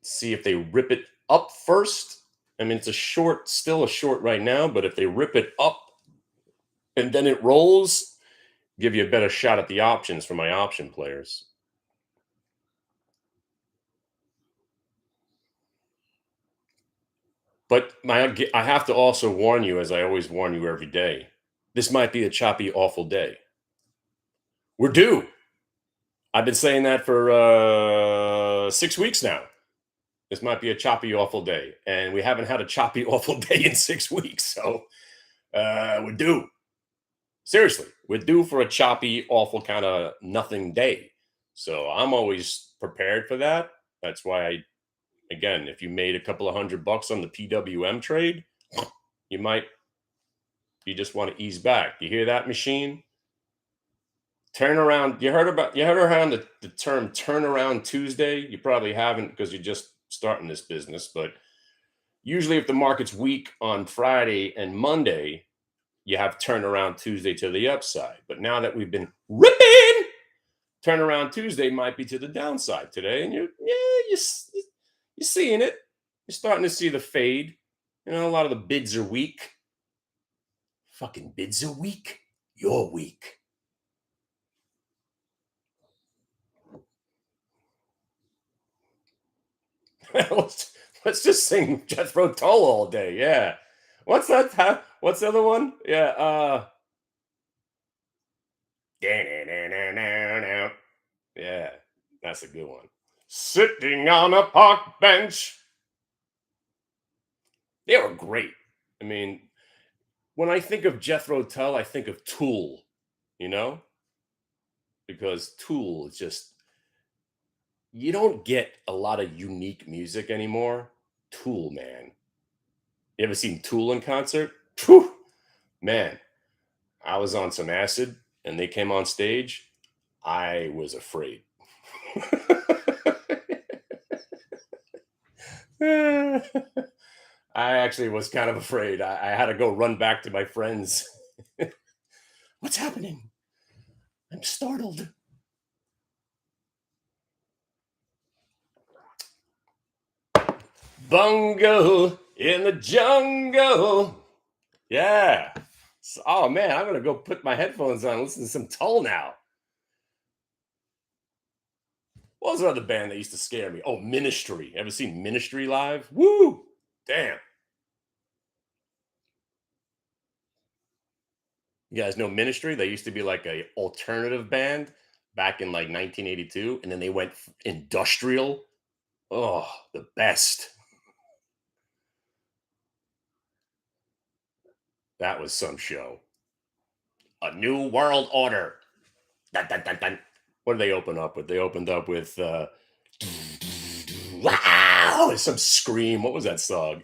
see if they rip it up first. I mean, it's a short, still a short right now, but if they rip it up and then it rolls, give you a better shot at the options for my option players. But I have to also warn you, as I always warn you every day, this might be a choppy, awful day. We're due. I've been saying that for 6 weeks now. This might be a choppy, awful day. And we haven't had a choppy, awful day in 6 weeks. So we're due. Seriously, we're due for a choppy, awful kind of nothing day. So I'm always prepared for that. That's why again, if you made a couple of $100 on the PWM trade, you just want to ease back. You hear that, machine? Turn around. You heard around the term turnaround Tuesday? You probably haven't because you're just starting this business. But usually if the market's weak on Friday and Monday, you have turnaround Tuesday to the upside. But now that we've been ripping, turnaround Tuesday might be to the downside today. And you're seeing it. You're starting to see the fade. You know, a lot of the bids are weak. Fucking bids are weak. You're weak. let's just sing Jethro Tull all day. Yeah. What's that? What's the other one? Yeah. Yeah, that's a good one. Sitting on a park bench. They were great. I mean, when I think of Jethro Tull, I think of Tool, you know, because Tool is just, you don't get a lot of unique music anymore. Tool, man. You ever seen Tool in concert? Whew, man, I was on some acid and they came on stage. I was afraid. I actually was kind of afraid. I had to go run back to my friends. What's happening? I'm startled. Bungo in the jungle. Yeah. Oh man, I'm gonna go put my headphones on and listen to some Tull now. What was another band that used to scare me? Oh, Ministry. Ever seen Ministry live? Woo! Damn. You guys know Ministry? They used to be like a alternative band back in like 1982, and then they went industrial. Oh, the best. That was some show. A New World Order. Dun, dun, dun, dun. What did they open up with? They opened up with wow, some scream. What was that song?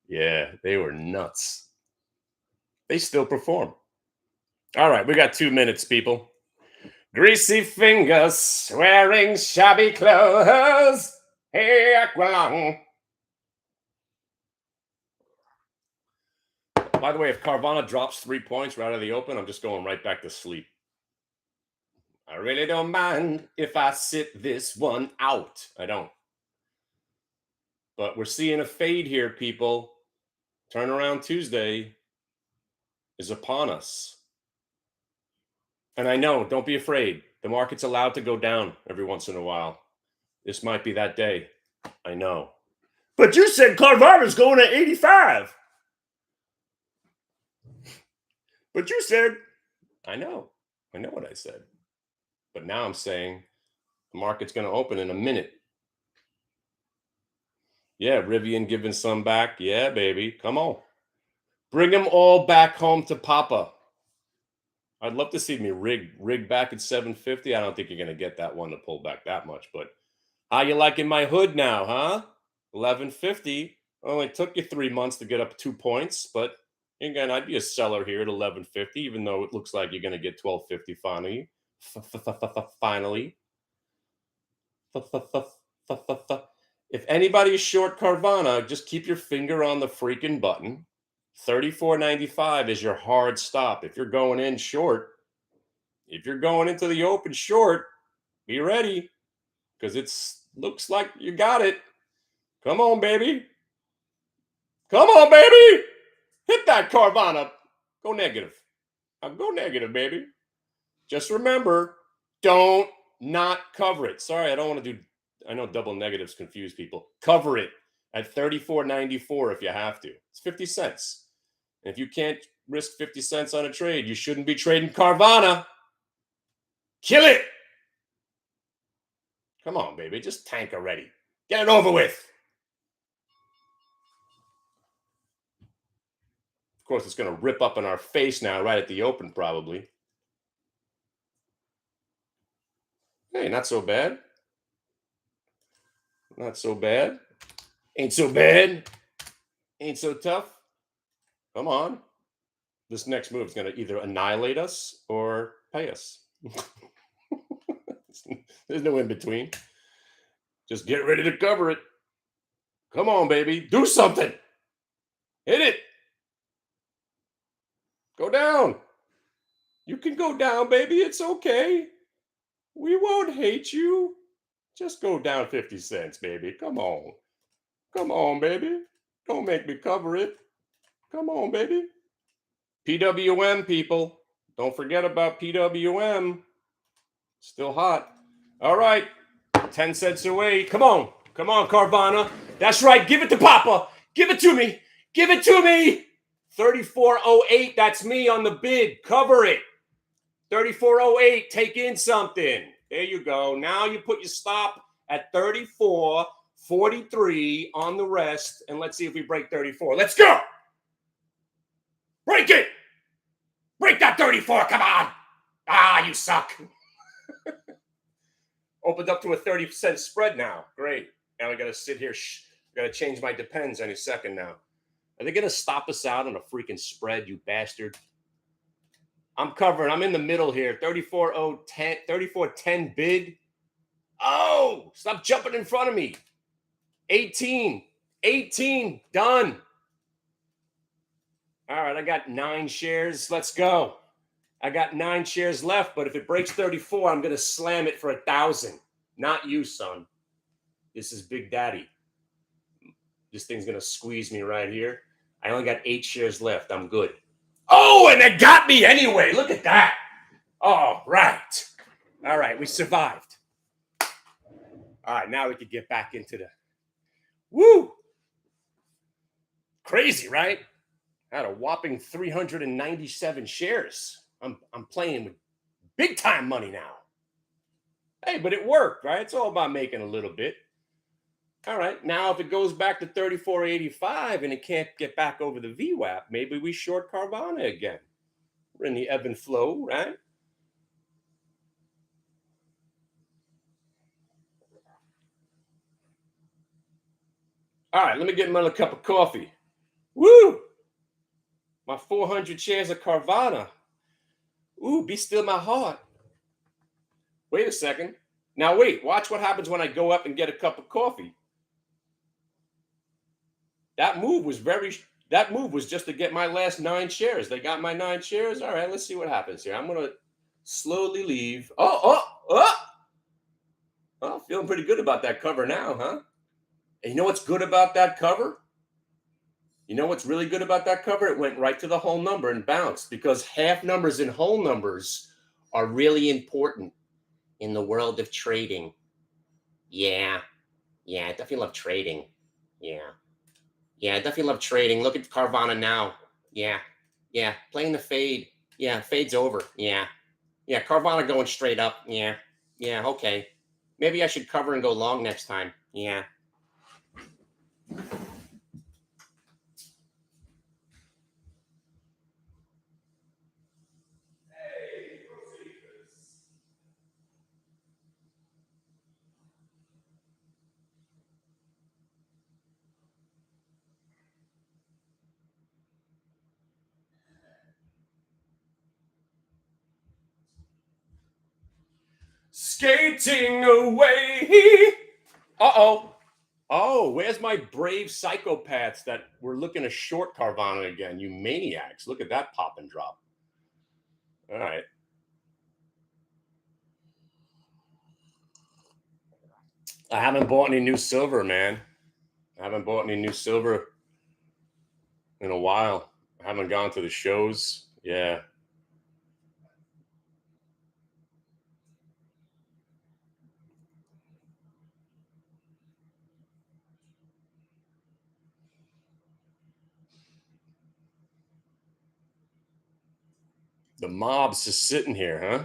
Yeah, they were nuts. They still perform. All right, we got 2 minutes, people. Greasy fingers wearing shabby clothes. Hey, Aqualung. By the way, if Carvana drops 3 points right out of the open, I'm just going right back to sleep. I really don't mind if I sit this one out. I don't. But we're seeing a fade here, people. Turnaround Tuesday is upon us. And I know, don't be afraid. The market's allowed to go down every once in a while. This might be that day. I know. But you said Carvana's going to 85. But you said. I know. I know what I said. But now I'm saying the market's going to open in a minute. Yeah, Rivian giving some back. Yeah, baby. Come on. Bring them all back home to Papa. I'd love to see me rig back at 750. I don't think you're going to get that one to pull back that much. But how you liking my hood now, huh? 1150. Only took you 3 months to get up 2 points. But again, I'd be a seller here at 1150, even though it looks like you're going to get 1250 finally. Finally. If anybody's short Carvana, just keep your finger on the freaking button. 34.95 is your hard stop. If you're going in short, if you're going into the open short, be ready because it's looks like you got it. Come on, baby. Come on, baby. Hit that Carvana. Go negative. Now go negative, baby. Just remember, don't not cover it. Sorry, I don't want to do. I know double negatives confuse people. Cover it at 34.94 if you have to. It's 50 cents. And if you can't risk 50 cents on a trade, you shouldn't be trading Carvana. Kill it. Come on, baby. Just tank already. Get it over with. Of course, it's going to rip up in our face now, right at the open, probably. Hey, not so bad. Not so bad. Ain't so bad. Ain't so tough. Come on. This next move is going to either annihilate us or pay us. There's no in between. Just get ready to cover it. Come on, baby. Do something. Hit it. Go down. You can go down, baby. It's okay. We won't hate you. Just go down 50 cents, baby. Come on. Come on, baby. Don't make me cover it. Come on, baby. PWM, people. Don't forget about PWM. Still hot. All right. 10 cents away. Come on. Come on, Carvana. That's right. Give it to Papa. Give it to me. Give it to me. 34.08. That's me on the bid. Cover it. 34.08. Take in something. There you go. Now you put your stop at 34.43 on the rest. And let's see if we break 34. Let's go. Break it. Break that 34. Come on. Ah, you suck. Opened up to a 30% spread now. Great. Now I got to sit here. Got to change my depends any second now. Are they going to stop us out on a freaking spread, you bastard? I'm covering. I'm in the middle here. 34.10 bid. Oh, stop jumping in front of me. 18. Done. All right, I got 9 shares. Let's go. I got 9 shares left, but if it breaks 34, I'm going to slam it for 1,000. Not you, son. This is Big Daddy. This thing's going to squeeze me right here. I only got 8 shares left. I'm good. Oh, and it got me anyway. Look at that. All right. All right, we survived. All right, now we could get back into the... Woo! Crazy, right? I had a whopping 397 shares. I'm playing with big time money now. Hey, but it worked, right? It's all about making a little bit. All right, now if it goes back to 34.85 and it can't get back over the VWAP, maybe we short Carvana again. We're in the ebb and flow, right? All right, let me get another cup of coffee. Woo! My 400 shares of Carvana. Ooh, be still my heart. Wait a second. Now wait, watch what happens when I go up and get a cup of coffee. That move was just to get my last 9 shares. They got my 9 shares. All right, let's see what happens here. I'm going to slowly leave. Oh, feeling pretty good about that cover now, huh? And you know what's good about that cover? You know what's really good about that cover? It went right to the whole number and bounced because half numbers and whole numbers are really important in the world of trading. Yeah, I definitely love trading. Yeah, I definitely love trading. Look at Carvana now. Yeah, playing the fade. Yeah, fade's over. Yeah, Carvana going straight up. Yeah, okay. Maybe I should cover and go long next time. Yeah. Skating away. Uh-oh. Oh, where's my brave psychopaths that were looking to short Carvana again? You maniacs. Look at that pop and drop. All right. I haven't bought any new silver, man. I haven't bought any new silver in a while. I haven't gone to the shows. Yeah. The mob's just sitting here, huh?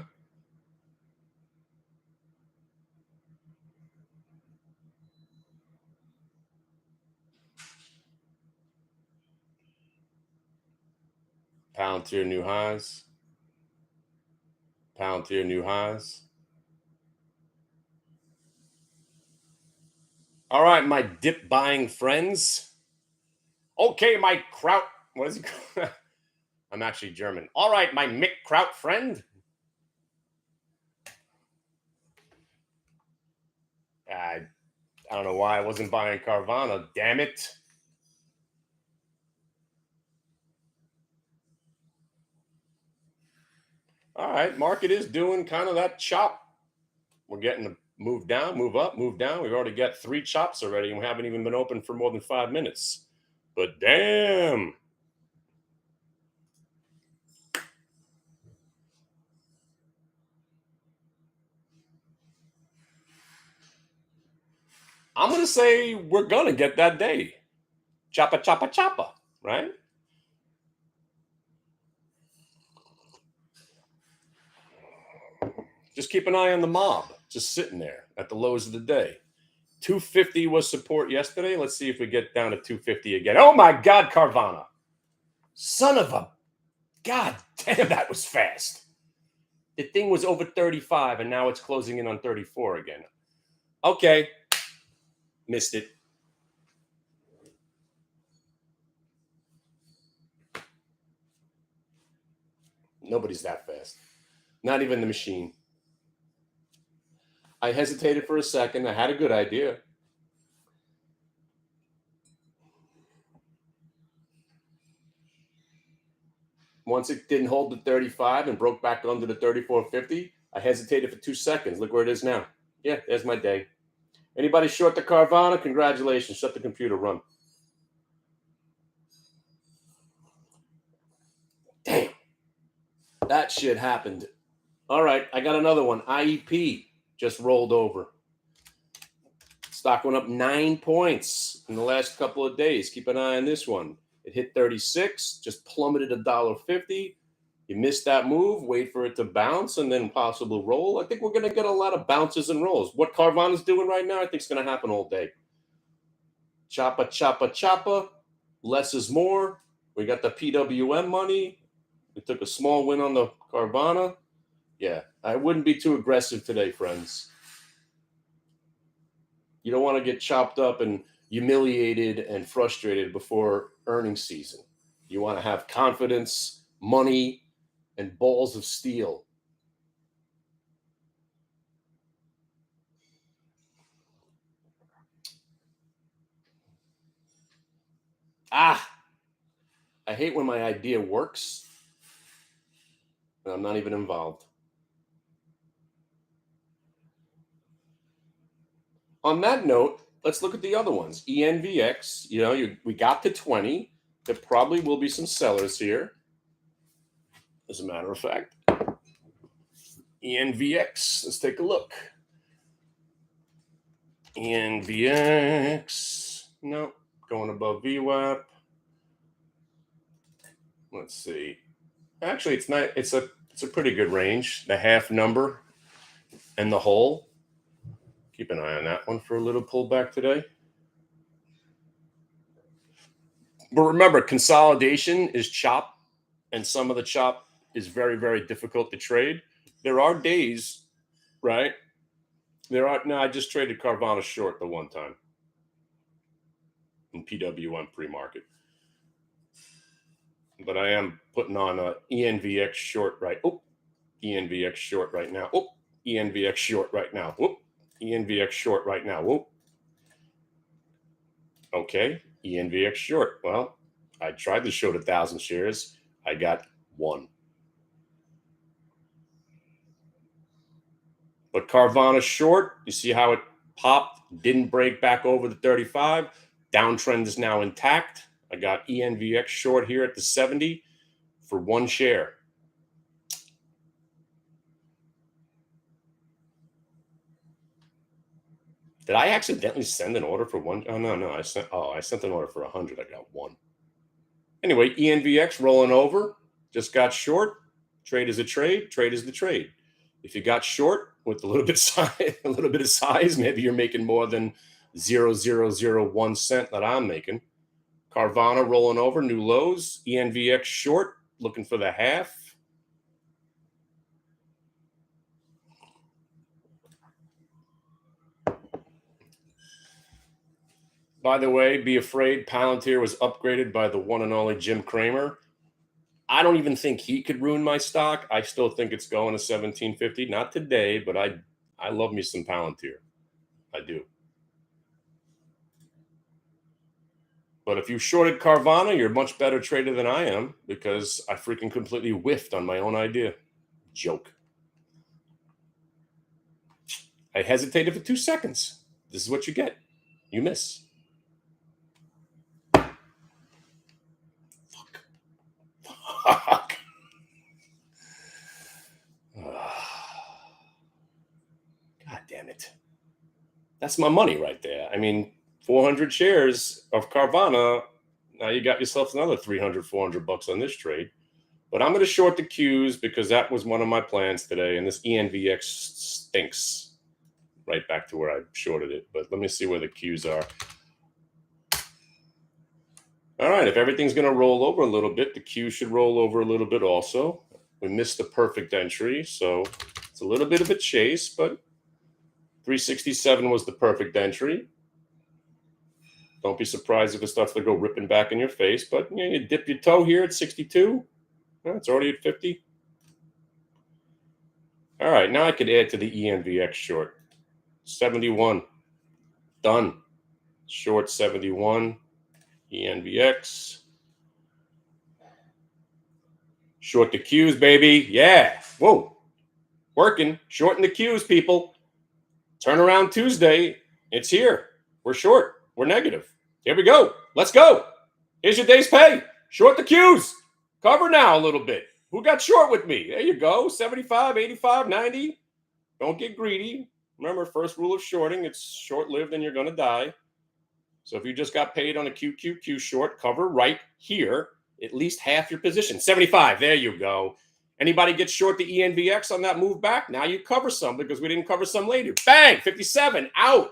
Pound tier new highs. Pound tier new highs. All right, my dip buying friends. Okay, my Kraut. What is it called? I'm actually German. All right, my Mick Kraut friend. I don't know why I wasn't buying Carvana. Damn it. All right, market is doing kind of that chop. We're getting to move down, move up, move down. We've already got 3 chops already, and we haven't even been open for more than 5 minutes. But damn. I'm going to say we're going to get that day. Choppa, choppa, choppa, right? Just keep an eye on the mob, just sitting there at the lows of the day. 250 was support yesterday. Let's see if we get down to 250 again. Oh my God, Carvana. Son of a God damn, that was fast. The thing was over 35 and now it's closing in on 34 again. Okay. Missed it. Nobody's that fast. Not even the machine. I hesitated for a second. I had a good idea. Once it didn't hold the 35 and broke back under the 34.50, I hesitated for 2 seconds. Look where it is now. Yeah, there's my day. Anybody short the Carvana? Congratulations. Shut the computer. Run. Damn. That shit happened. All right, I got another one. IEP just rolled over. Stock went up 9 points in the last couple of days. Keep an eye on this one. It hit 36, just plummeted $1.50. You missed that move, wait for it to bounce, and then possibly roll. I think we're going to get a lot of bounces and rolls. What Carvana's doing right now, I think is going to happen all day. Choppa, choppa, choppa. Less is more. We got the PWM money. We took a small win on the Carvana. Yeah, I wouldn't be too aggressive today, friends. You don't want to get chopped up and humiliated and frustrated before earnings season. You want to have confidence, money, and balls of steel. I hate when my idea works and I'm not even involved. On that note, let's look at the other ones. ENVX, we got to 20. There probably will be some sellers here, as a matter of fact. ENVX. Let's take a look. ENVX. No, going above VWAP. Let's see. Actually, it's not. It's a pretty good range. The half number and the whole. Keep an eye on that one for a little pullback today. But remember, consolidation is chop, and some of the chop is very, very difficult to trade. There are days, right? I just traded Carvana short the one time in PWM pre-market. But I am putting on a ENVX short right. Oh, ENVX short right now. Oh, ENVX short right now. Whoop. ENVX short right now. Whoop. Okay, ENVX short. Well, I tried to short 1,000 shares. I got one. But Carvana short, you see how it popped, didn't break back over the 35. Downtrend is now intact. I got ENVX short here at the 70 for one share. Did I accidentally send an order for one? Oh, no. I sent an order for 100. I got one. Anyway, ENVX rolling over. Just got short. Trade is a trade. Trade is the trade. If you got short with a little bit of size, maybe you're making more than 0.001 cent that I'm making. Carvana rolling over, new lows. ENVX short, looking for the half. By the way, be afraid, Palantir was upgraded by the one and only Jim Cramer. I don't even think he could ruin my stock. I still think it's going to 1750. Not today, but I love me some Palantir. I do. But if you shorted Carvana, you're a much better trader than I am because I freaking completely whiffed on my own idea. Joke. I hesitated for 2 seconds. This is what you get. You miss. Fuck. God damn it. That's my money right there. I mean, 400 shares of Carvana. Now you got yourself another 300, 400 bucks on this trade. But I'm going to short the Qs because that was one of my plans today. And this ENVX stinks. Right back to where I shorted it. But let me see where the Qs are. All right. If everything's going to roll over a little bit, the Q should roll over a little bit also. We missed the perfect entry. So it's a little bit of a chase, but 367 was the perfect entry. Don't be surprised if it starts to go ripping back in your face. But you dip your toe here at 62. It's already at 50. All right, now I could add to the ENVX short. 71. Done. Short 71. ENVX. Short the Qs, baby. Yeah. Whoa. Working. Shorting the Qs, people. Turnaround Tuesday. It's here. We're short. We're negative. Here we go. Let's go. Here's your day's pay. Short the Qs. Cover now a little bit. Who got short with me? There you go. 75, 85, 90. Don't get greedy. Remember, first rule of shorting, it's short-lived and you're going to die. So if you just got paid on a QQQ short, cover right here, at least half your position. 75. There you go. Anybody get short the ENVX on that move back? Now you cover some because we didn't cover some later. Bang! 57. Out.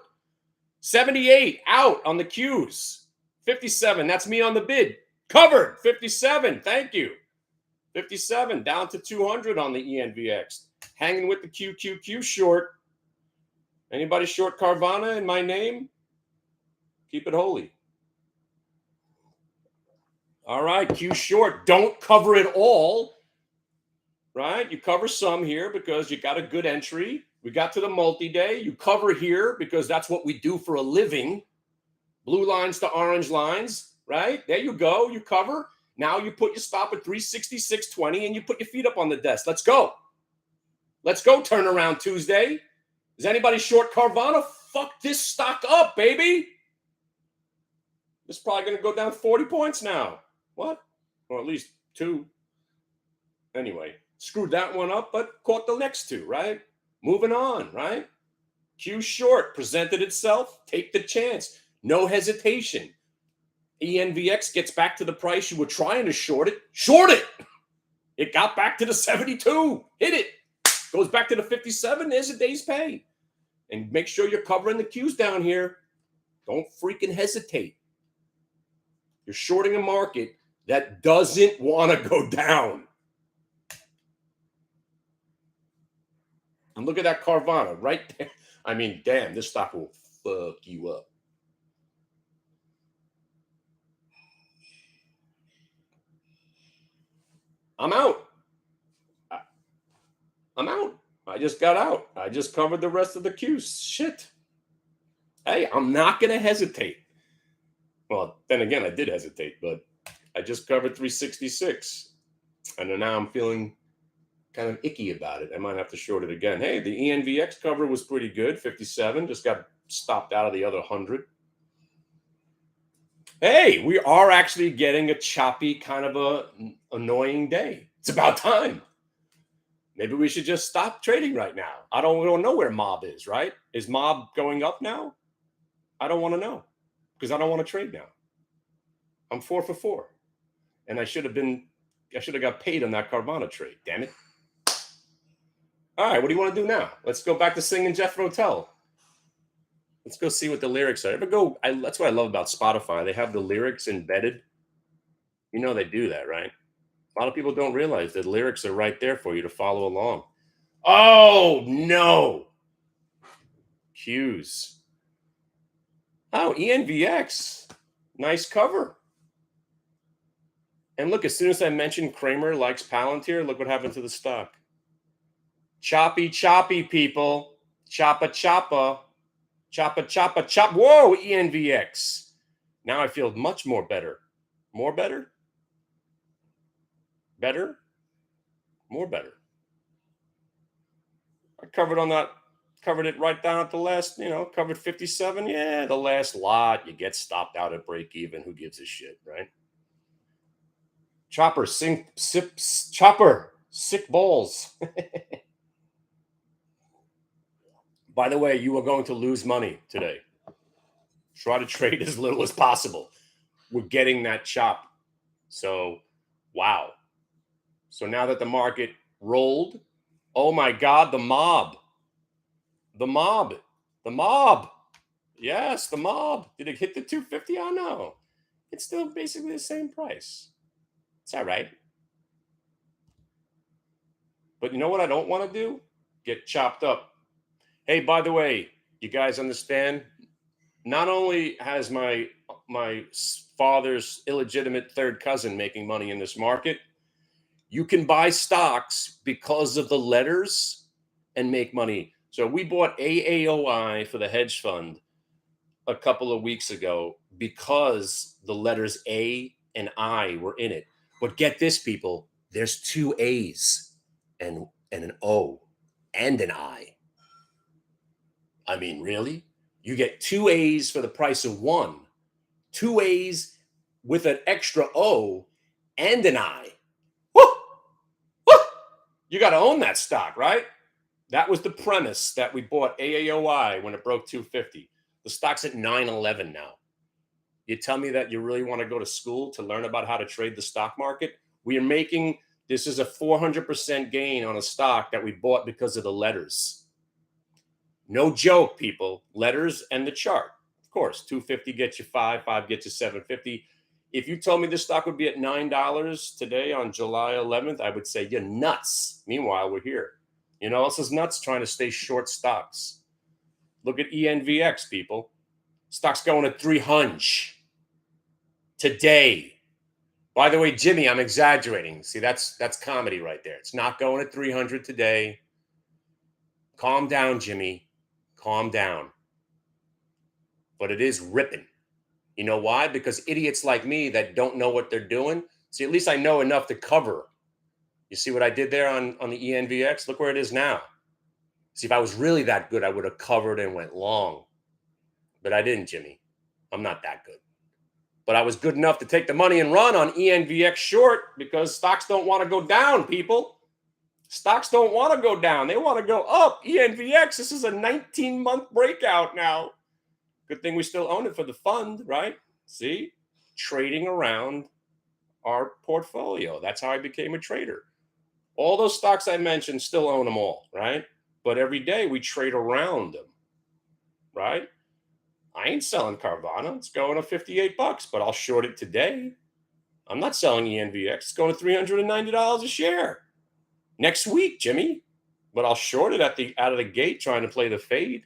78. Out on the Qs. 57. That's me on the bid. Covered. 57. Thank you. 57. Down to 200 on the ENVX. Hanging with the QQQ short. Anybody short Carvana in my name? Keep it holy. All right, Q short. Don't cover it all. Right? You cover some here because you got a good entry. We got to the multi-day. You cover here because that's what we do for a living. Blue lines to orange lines. Right? There you go. You cover. Now you put your stop at 366.20 and you put your feet up on the desk. Let's go. Let's go turnaround Tuesday. Is anybody short Carvana? Fuck this stock up, baby. This is probably going to go down 40 points now. What? Or at least 2. Anyway, Screwed that one up, but caught the next two, right? Moving on, right? Q short presented itself. Take the chance. No hesitation. ENVX gets back to the price you were trying to short it. Short it. It got back to the 72. Hit it. Goes back to the 57. There's a day's pay. And make sure you're covering the Qs down here. Don't freaking hesitate. You're shorting a market that doesn't want to go down. And look at that Carvana right there. I mean, damn, this stock will fuck you up. I'm out. I'm out. I just got out. I just covered the rest of the Qs. Shit. Hey, I'm not going to hesitate. Well, then again, I did hesitate, but I just covered 366. And then now I'm feeling kind of icky about it. I might have to short it again. Hey, the ENVX cover was pretty good, 57. Just got stopped out of the other 100. Hey, we are actually getting a choppy kind of a annoying day. It's about time. Maybe we should just stop trading right now. We don't know where mob is, right? Is mob going up now? I don't want to know because I don't want to trade now. I'm 4 for 4. And I should have got paid on that Carvana trade. Damn it. All right, what do you want to do now? Let's go back to singing Jethro Tull. Let's go see what the lyrics are. That's what I love about Spotify. They have the lyrics embedded. You know they do that, right? A lot of people don't realize that lyrics are right there for you to follow along. Oh, no. Qs. Oh, ENVX. Nice cover. And look, as soon as I mentioned Kramer likes Palantir, look what happened to the stock. Choppy, choppy, people. Choppa, choppa. Choppa, choppa, chop. Whoa, ENVX. Now I feel much more better. More better? Better? More better. I covered it right down at the last, covered 57. Yeah, the last lot. You get stopped out at break even. Who gives a shit, right? Chopper, chopper, sick balls. By the way, you are going to lose money today. Try to trade as little as possible. We're getting that chop. So, wow. So now that the market rolled, oh my God, the mob. The mob. The mob. Yes, the mob. Did it hit the 250? Oh, no. It's still basically the same price. It's all right. But you know what I don't want to do? Get chopped up. Hey, by the way, you guys understand? Not only has my father's illegitimate third cousin making money in this market, you can buy stocks because of the letters and make money. So we bought AAOI for the hedge fund a couple of weeks ago because the letters A and I were in it. But get this, people, there's 2 A's and an O and an I. I mean, really? You get 2 A's for the price of 1. 2 A's with an extra O and an I. Woo! Woo! You got to own that stock, right? That was the premise that we bought AAOI when it broke 250. The stock's at 911 now. You tell me that you really want to go to school to learn about how to trade the stock market? This is a 400% gain on a stock that we bought because of the letters. No joke, people. Letters and the chart. Of course, 250 gets you 5, 5 gets you 750. If you told me this stock would be at $9 today on July 11th, I would say you're nuts. Meanwhile, we're here. You know what else is nuts? Trying to stay short stocks. Look at ENVX, people. Stock's going at 300 today. By the way, Jimmy, I'm exaggerating. See, that's comedy right there. It's not going at 300 today. Calm down, Jimmy. Calm down. But it is ripping. You know why? Because idiots like me that don't know what they're doing. See, at least I know enough to cover. You see what I did there on the ENVX? Look where it is now. See, if I was really that good, I would have covered and went long. But I didn't, Jimmy. I'm not that good. But I was good enough to take the money and run on ENVX short because stocks don't want to go down, people. Stocks don't want to go down. They want to go up. ENVX, this is a 19-month breakout now. Good thing we still own it for the fund, right? See? Trading around our portfolio. That's how I became a trader. All those stocks I mentioned, still own them all, right? But every day we trade around them, right? I ain't selling Carvana. It's going to $58, but I'll short it today. I'm not selling ENVX. It's going to $390 a share next week, Jimmy. But I'll short it out of the gate trying to play the fade.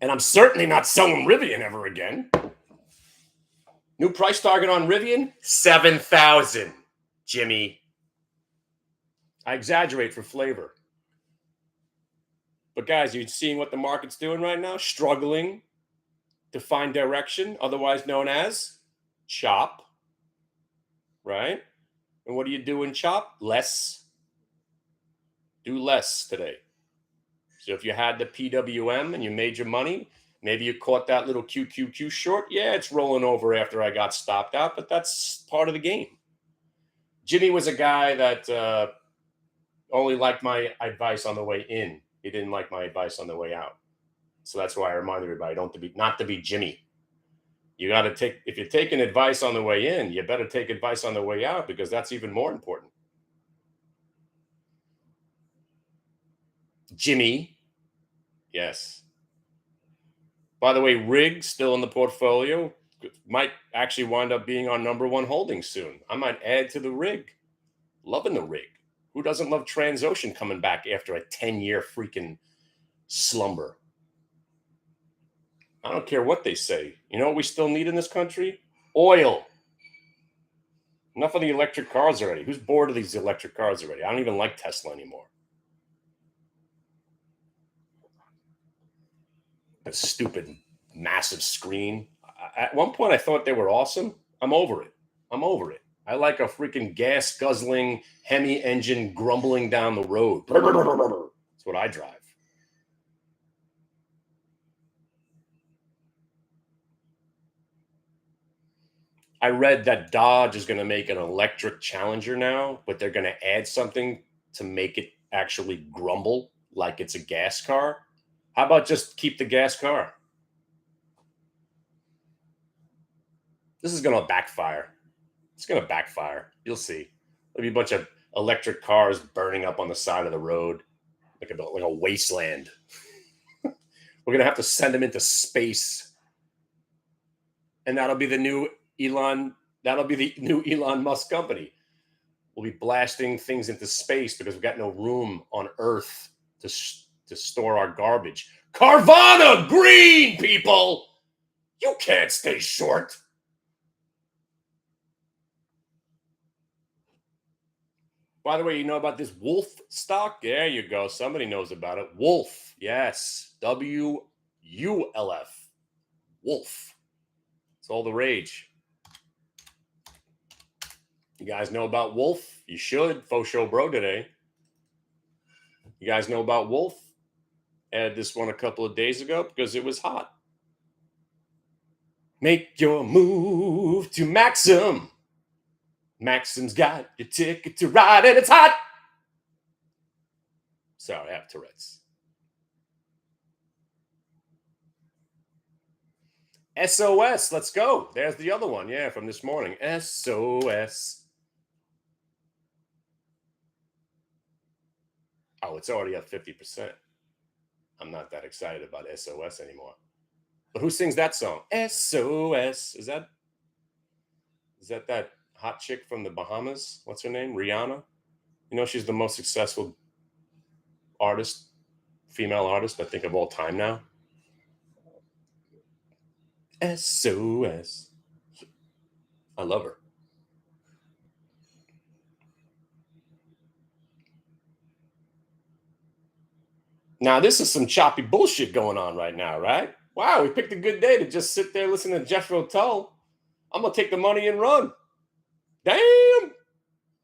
And I'm certainly not selling Rivian ever again. New price target on Rivian, 7,000, Jimmy. I exaggerate for flavor. But guys, you're seeing what the market's doing right now? Struggling to find direction, otherwise known as chop, right? And what do you do in chop? Less. Do less today. So if you had the PWM and you made your money, maybe you caught that little QQQ short. Yeah, it's rolling over after I got stopped out, but that's part of the game. Jimmy was a guy that only liked my advice on the way in. He didn't like my advice on the way out. So that's why I remind everybody not to be Jimmy. You got to take, if you're taking advice on the way in, you better take advice on the way out, because that's even more important. Jimmy. Yes. By the way, RIG still in the portfolio. Might actually wind up being our number one holding soon. I might add to the RIG. Loving the RIG. Who doesn't love Transocean coming back after a 10-year freaking slumber? I don't care what they say. You know what we still need in this country? Oil. Enough of the electric cars already. Who's bored of these electric cars already? I don't even like Tesla anymore. The stupid, massive screen. At one point, I thought they were awesome. I'm over it. I like a freaking gas-guzzling Hemi engine grumbling down the road. That's what I drive. I read that Dodge is going to make an electric Challenger now, but they're going to add something to make it actually grumble like it's a gas car. How about just keep the gas car? This is going to backfire. It's going to backfire. You'll see. There'll be a bunch of electric cars burning up on the side of the road like a wasteland. We're going to have to send them into space. And that'll be the new Elon Musk company. We'll be blasting things into space because we've got no room on Earth to store our garbage. Carvana green, people! You can't stay short. By the way, you know about this Wolf stock? There you go. Somebody knows about it. Wolf. Yes. WULF. Wolf. It's all the rage. You guys know about Wolf? You should. Faux show bro today. You guys know about Wolf? Added this one a couple of days ago because it was hot. Make your move to Maxim. Maxim's got your ticket to ride and it's hot. Sorry, I have Tourette's. SOS, let's go. There's the other one. Yeah, from this morning. SOS. Oh, it's already up 50%. I'm not that excited about SOS anymore. But who sings that song? SOS. Is that hot chick from the Bahamas? What's her name? Rihanna? You know, she's the most successful artist, female artist, I think, of all time now. SOS. I love her. Now, this is some choppy bullshit going on right now, right? Wow, we picked a good day to just sit there listening to Jethro Tull. I'm going to take the money and run. Damn.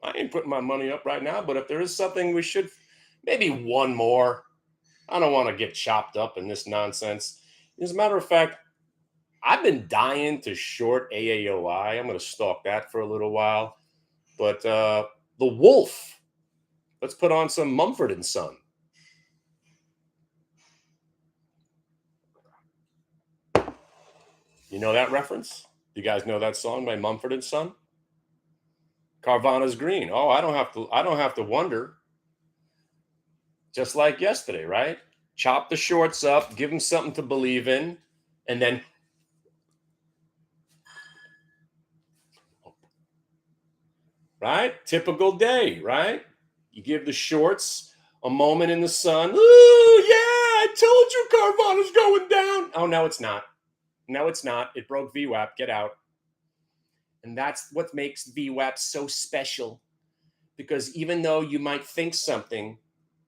I ain't putting my money up right now, but if there is something we should, maybe one more. I don't want to get chopped up in this nonsense. As a matter of fact, I've been dying to short AAOI. I'm going to stalk that for a little while. But the Wolf, let's put on some Mumford and Son. You know that reference? You guys know that song by Mumford and Son? Carvana's green. Oh, I don't have to wonder. Just like yesterday, right? Chop the shorts up, give them something to believe in, and then right? Typical day, right? You give the shorts a moment in the sun. Ooh, yeah, I told you Carvana's going down. Oh, no, it's not. No, it's not. It broke VWAP. Get out. And that's what makes VWAP so special. Because even though you might think something,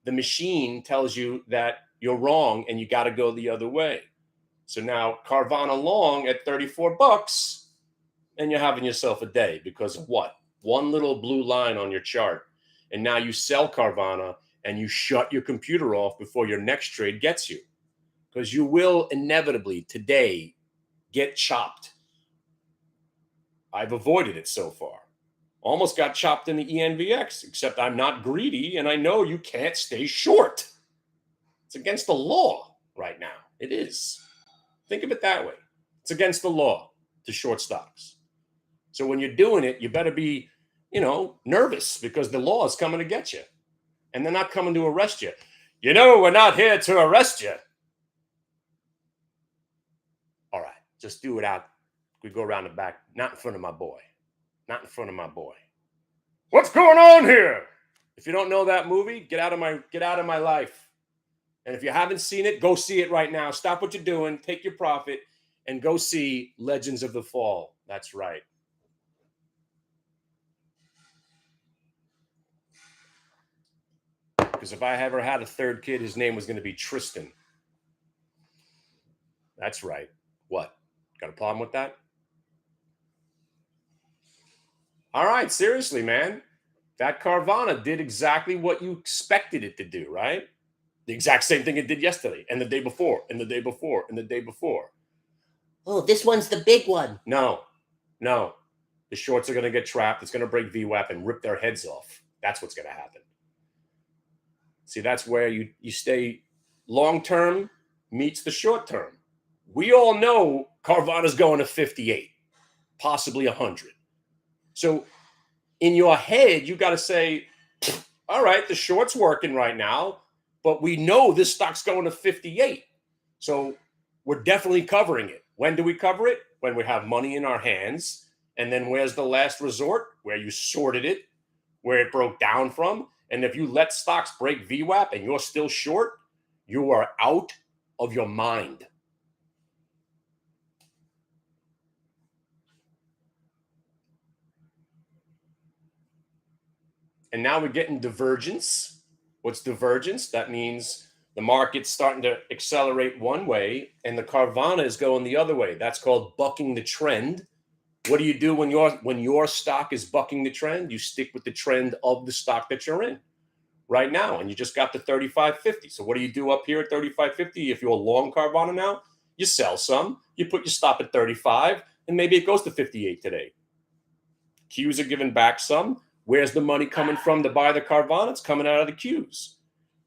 the machine tells you that you're wrong and you got to go the other way. So now Carvana long at 34 bucks, and you're having yourself a day because of what? One little blue line on your chart. And now you sell Carvana and you shut your computer off before your next trade gets you. Because you will inevitably today get chopped. I've avoided it so far. Almost got chopped in the ENVX, except I'm not greedy and I know you can't stay short. It's against the law right now. It is. Think of it that way. It's against the law to short stocks. So when you're doing it, you better be, nervous because the law is coming to get you. And they're not coming to arrest you. We're not here to arrest you. All right, just do it out. We go around the back, not in front of my boy. Not in front of my boy. What's going on here? If you don't know that movie, get out of my life. And if you haven't seen it, go see it right now. Stop what you're doing, take your profit, and go see Legends of the Fall. That's right. Because if I ever had a third kid, his name was going to be Tristan. That's right. What? Got a problem with that? All right, seriously, man. That Carvana did exactly what you expected it to do, right? The exact same thing it did yesterday and the day before and the day before and the day before. Oh, this one's the big one. No. The shorts are going to get trapped. It's going to break VWAP and rip their heads off. That's what's going to happen. See, that's where you stay long-term meets the short-term. We all know Carvana's going to 58, possibly 100. So in your head, you got to say, all right, the short's working right now, but we know this stock's going to 58. So we're definitely covering it. When do we cover it? When we have money in our hands. And then where's the last resort? Where you sorted it, where it broke down from. And if you let stocks break VWAP and you're still short, you are out of your mind. And now we're getting divergence. What's divergence? That means the market's starting to accelerate one way and the Carvana is going the other way. That's called bucking the trend. What do you do when your stock is bucking the trend? You stick with the trend of the stock that you're in right now. And you just got the 35.50. So what do you do up here at 35.50? If you're a long Carvana now, you sell some, you put your stop at 35, and maybe it goes to 58 today. Qs are giving back some. Where's the money coming from to buy the Carvana? It's coming out of the Qs.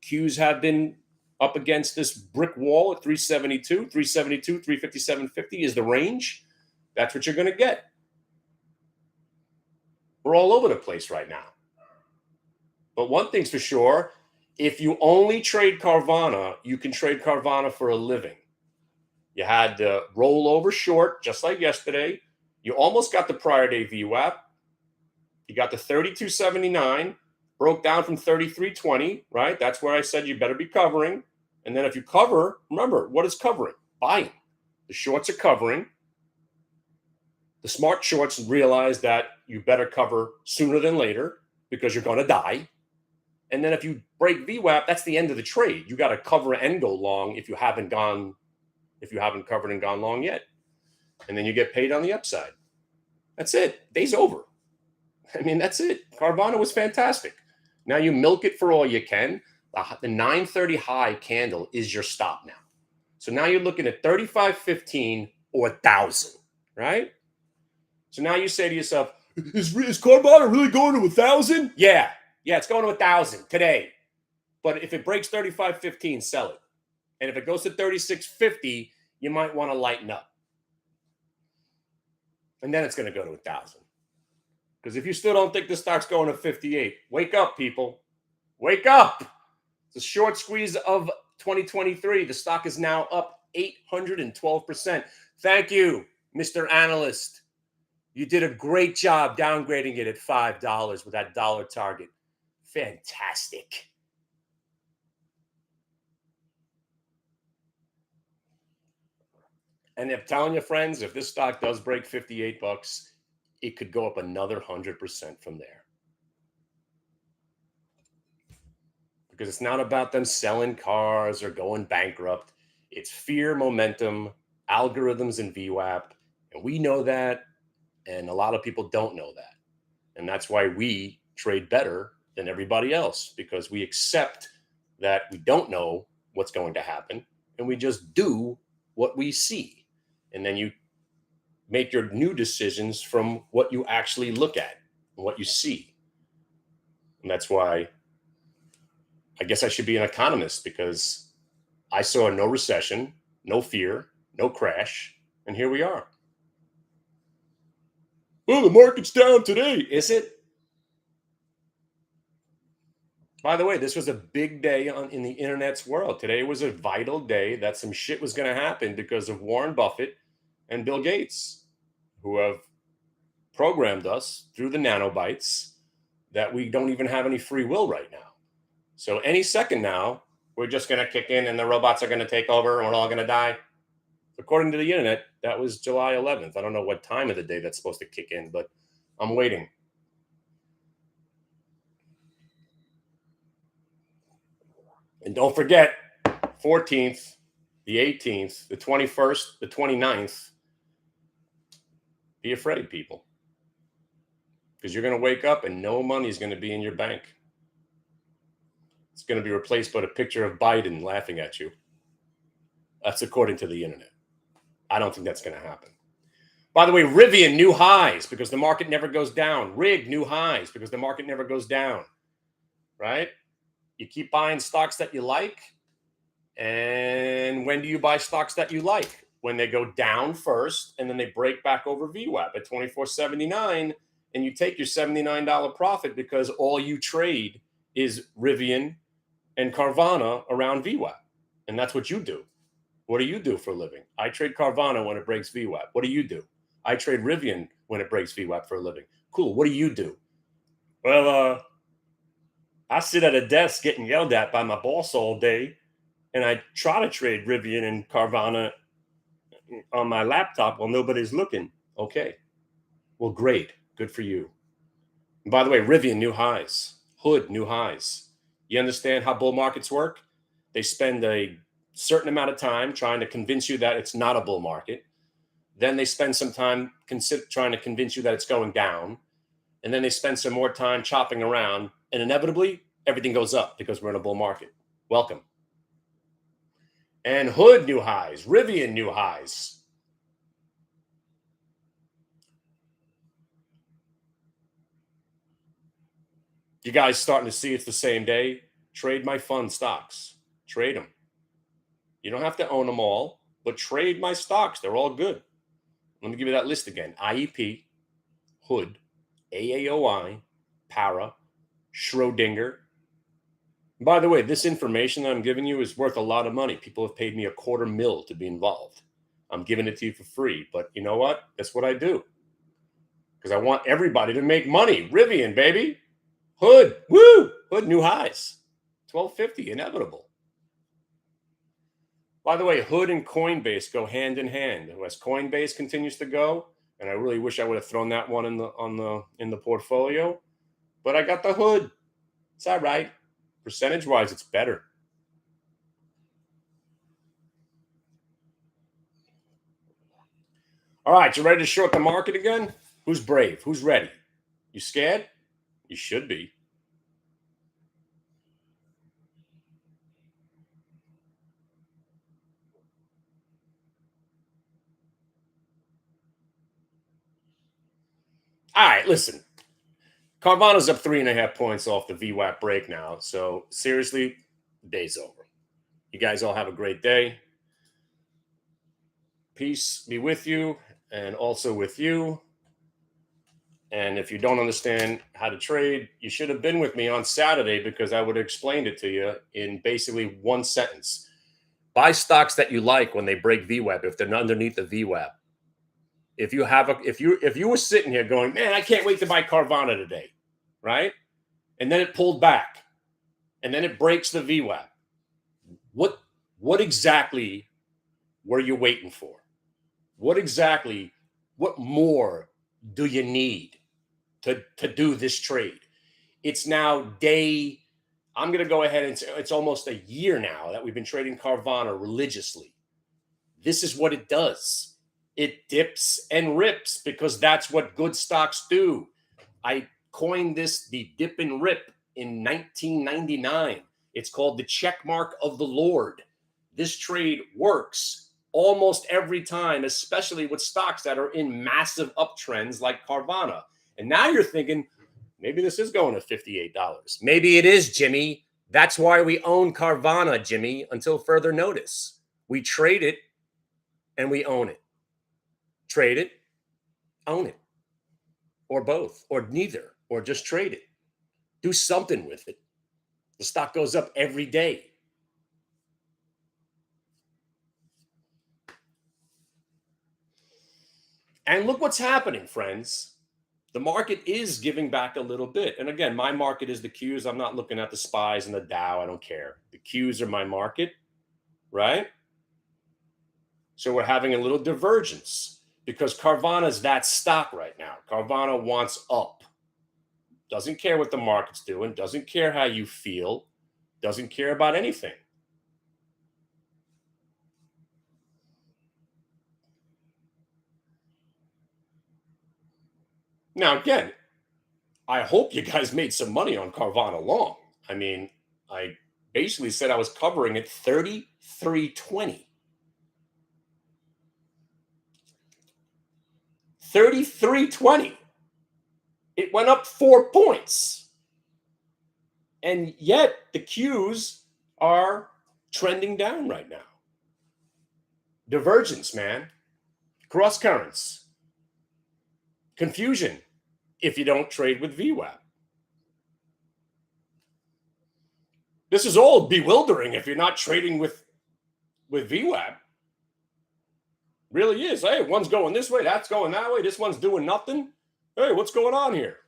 Qs have been up against this brick wall at 372, 357.50 is the range. That's what you're going to get. We're all over the place right now. But one thing's for sure, if you only trade Carvana, you can trade Carvana for a living. You had the rollover short, just like yesterday. You almost got the prior day VWAP. You got the 32.79, broke down from 33.20, right? That's where I said you better be covering. And then if you cover, remember, what is covering? Buying. The shorts are covering. The smart shorts realize that you better cover sooner than later because you're going to die. And then if you break VWAP, that's the end of the trade. You got to cover and go long if you haven't covered and gone long yet. And then you get paid on the upside. That's it. Day's over. I mean, that's it. Carvana was fantastic. Now you milk it for all you can. The 930 high candle is your stop now. So now you're looking at 35.15 or 1,000, right? So now you say to yourself, is Carvana really going to 1,000? Yeah, it's going to 1,000 today. But if it breaks 35.15, sell it. And if it goes to 36.50, you might want to lighten up. And then it's going to go to 1,000. Because if you still don't think the stock's going to 58, wake up, people. Wake up. It's a short squeeze of 2023. The stock is now up 812%. Thank you, Mr. Analyst. You did a great job downgrading it at $5 with that dollar target. Fantastic. And I'm telling you, friends, if this stock does break 58 bucks, it could go up another 100% from there. Because it's not about them selling cars or going bankrupt. It's fear, momentum, algorithms, and VWAP. And we know that. And a lot of people don't know that. And that's why we trade better than everybody else, because we accept that we don't know what's going to happen and we just do what we see. And then you make your new decisions from what you actually look at and what you see. And that's why I guess I should be an economist, because I saw no recession, no fear, no crash, and here we are. Well, the market's down today. Is it? By the way, this was a big day in the internet's world. Today was a vital day that some shit was going to happen because of Warren Buffett and Bill Gates, who have programmed us through the nanobytes that we don't even have any free will right now. So any second now, we're just going to kick in and the robots are going to take over and we're all going to die. According to the internet, that was July 11th. I don't know what time of the day that's supposed to kick in, but I'm waiting. And don't forget, 14th, the 18th, the 21st, the 29th, be afraid, people. Because you're going to wake up and no money is going to be in your bank. It's going to be replaced by a picture of Biden laughing at you. That's according to the internet. I don't think that's going to happen. By the way, Rivian, new highs because the market never goes down. RIG, new highs because the market never goes down. Right? You keep buying stocks that you like. And when do you buy stocks that you like? When they go down first and then they break back over VWAP at $24.79 and you take your $79 profit because all you trade is Rivian and Carvana around VWAP. And that's what you do. What do you do for a living? I trade Carvana when it breaks VWAP. What do you do? I trade Rivian when it breaks VWAP for a living. Cool. What do you do? Well, I sit at a desk getting yelled at by my boss all day, and I try to trade Rivian and Carvana on my laptop while nobody's looking. Okay. Well, great. Good for you. And by the way, Rivian, new highs. Hood, new highs. You understand how bull markets work? They spend a certain amount of time trying to convince you that it's not a bull market. Then they spend some time trying to convince you that it's going down. And then they spend some more time chopping around. And inevitably, everything goes up because we're in a bull market. Welcome. And Hood, new highs. Rivian, new highs. You guys starting to see it's the same day? Trade my fund stocks. Trade them. You don't have to own them all, but trade my stocks. They're all good. Let me give you that list again. IEP, Hood, AAOI, Para, Schrodinger. By the way, this information that I'm giving you is worth a lot of money. People have paid me $250,000 to be involved. I'm giving it to you for free. But you know what? That's what I do. Because I want everybody to make money. Rivian, baby. Hood. Woo! Hood, new highs. 1250, inevitable. By the way, Hood and Coinbase go hand in hand. As Coinbase continues to go, and I really wish I would have thrown that one in the portfolio, but I got the Hood. It's all right. Percentage-wise, it's better. All right, you ready to short the market again? Who's brave? Who's ready? You scared? You should be. All right, listen. Carvana's up 3.5 points off the VWAP break now. So seriously, the day's over. You guys all have a great day. Peace be with you and also with you. And if you don't understand how to trade, you should have been with me on Saturday because I would have explained it to you in basically one sentence. Buy stocks that you like when they break VWAP if they're underneath the VWAP. If you were sitting here going, man, I can't wait to buy Carvana today, right? And then it pulled back, and then it breaks the VWAP. What exactly were you waiting for? What more do you need to do this trade? It's now I'm going to go ahead and say it's almost a year now that we've been trading Carvana religiously. This is what it does. It dips and rips because that's what good stocks do. I coined this the dip and rip in 1999. It's called the check mark of the Lord. This trade works almost every time, especially with stocks that are in massive uptrends like Carvana. And now you're thinking, maybe this is going to $58. Maybe it is, Jimmy. That's why we own Carvana, Jimmy, until further notice. We trade it and we own it. Trade it, own it, or both, or neither, or just trade it. Do something with it. The stock goes up every day. And look what's happening, friends. The market is giving back a little bit. And again, my market is the Qs. I'm not looking at the SPYs and the Dow. I don't care. The Qs are my market, right? So we're having a little divergence because Carvana is that stock right now. Carvana wants up. Doesn't care what the market's doing. Doesn't care how you feel. Doesn't care about anything. Now, again, I hope you guys made some money on Carvana long. I mean, I basically said I was covering at 33.20. 33.20. It went up 4 points. And yet the Qs are trending down right now. Divergence, man. Cross currents. Confusion if you don't trade with VWAP. This is all bewildering if you're not trading with VWAP. Really is. Hey, one's going this way, that's going that way. This one's doing nothing. Hey, what's going on here?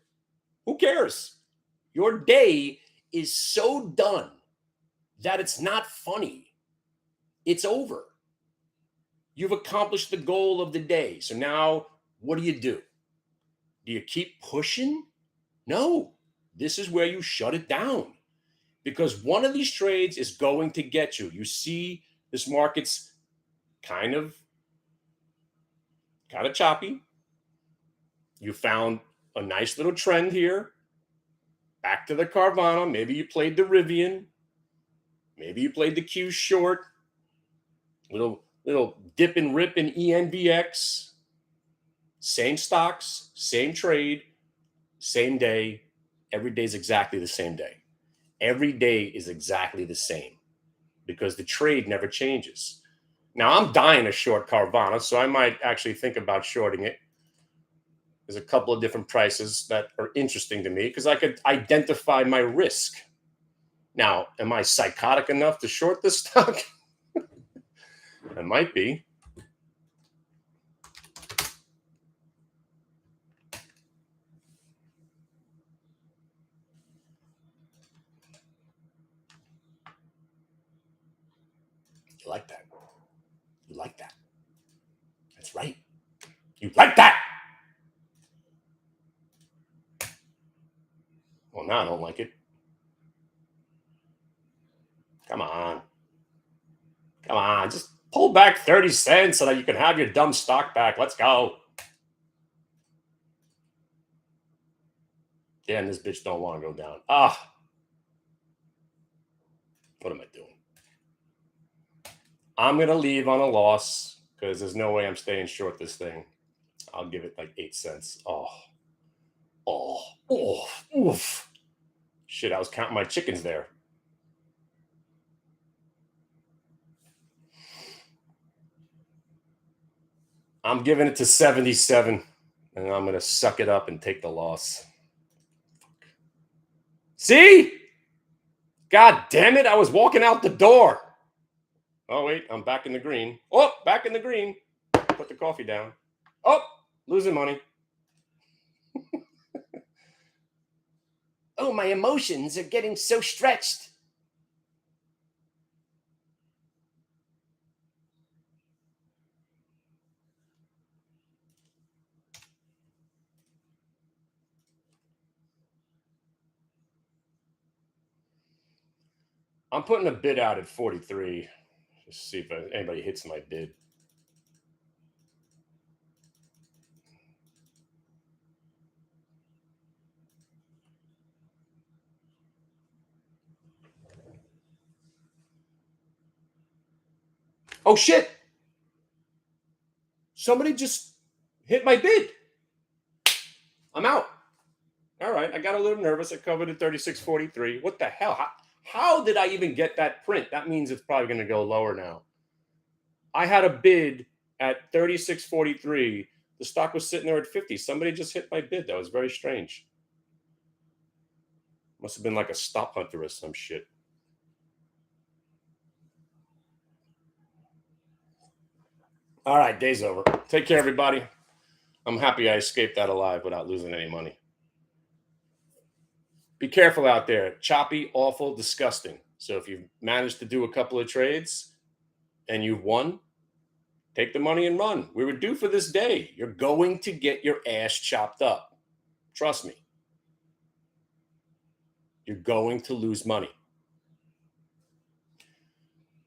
Who cares? Your day is so done that it's not funny. It's over. You've accomplished the goal of the day. So now what do? Do you keep pushing? No. This is where you shut it down because one of these trades is going to get you. You see this market's kind of choppy. You found a nice little trend here. Back to the Carvana. Maybe you played the Rivian. Maybe you played the Q short. Little dip and rip in ENVX. Same stocks, same trade, same day. Every day is exactly the same day. Every day is exactly the same because the trade never changes. Now, I'm dying to short Carvana, so I might actually think about shorting it. There's a couple of different prices that are interesting to me because I could identify my risk. Now, am I psychotic enough to short this stock? I might be. You like that? You like that? That's right. You like that? Well, now I don't like it. Come on. Come on. Just pull back 30 cents so that you can have your dumb stock back. Let's go. Damn, this bitch don't want to go down. What am I doing? I'm going to leave on a loss because there's no way I'm staying short this thing. I'll give it like 8 cents. Oh, Oof. Shit, I was counting my chickens there. I'm giving it to 77, and I'm going to suck it up and take the loss. See? God damn it, I was walking out the door. Oh, wait, I'm back in the green. Oh, back in the green. Put the coffee down. Oh, losing money. Oh, my emotions are getting so stretched. I'm putting a bid out at 43. Just see if anybody hits my bid. Oh, shit. Somebody just hit my bid. I'm out. All right. I got a little nervous. I covered at 36.43. What the hell? How did I even get that print? That means it's probably going to go lower now. I had a bid at 36.43. The stock was sitting there at 50. Somebody just hit my bid. That was very strange. Must have been like a stop hunter or some shit. All right, day's over. Take care, everybody. I'm happy I escaped that alive without losing any money. Be careful out there. Choppy, awful, disgusting. So if you've managed to do a couple of trades and you've won, take the money and run. We were due for this day. You're going to get your ass chopped up. Trust me. You're going to lose money.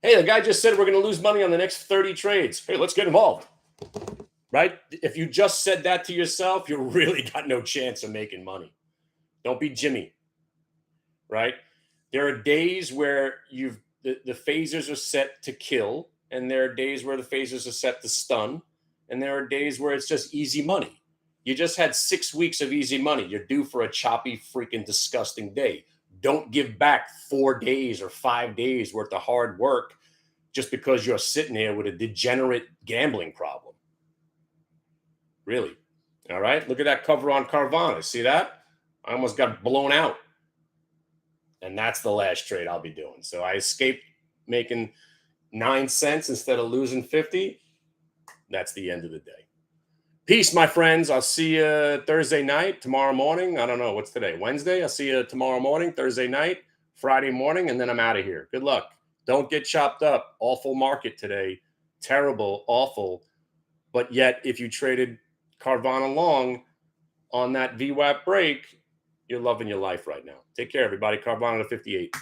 Hey, the guy just said we're going to lose money on the next 30 trades. Hey, let's get involved. Right? If you just said that to yourself, you really got no chance of making money. Don't be Jimmy. Right? There are days where the phasers are set to kill, and there are days where the phasers are set to stun, and there are days where it's just easy money. You just had 6 weeks of easy money. You're due for a choppy, freaking disgusting day. Don't give back 4 days or 5 days worth of hard work just because you're sitting here with a degenerate gambling problem. Really. All right. Look at that cover on Carvana. See that? I almost got blown out. And that's the last trade I'll be doing. So I escaped making 9 cents instead of losing 50. That's the end of the day. Peace, my friends. I'll see you Thursday night, tomorrow morning. I don't know. What's today? Wednesday? I'll see you tomorrow morning, Thursday night, Friday morning, and then I'm out of here. Good luck. Don't get chopped up. Awful market today. Terrible, awful. But yet, if you traded Carvana long on that VWAP break, you're loving your life right now. Take care, everybody. Carvana to 58.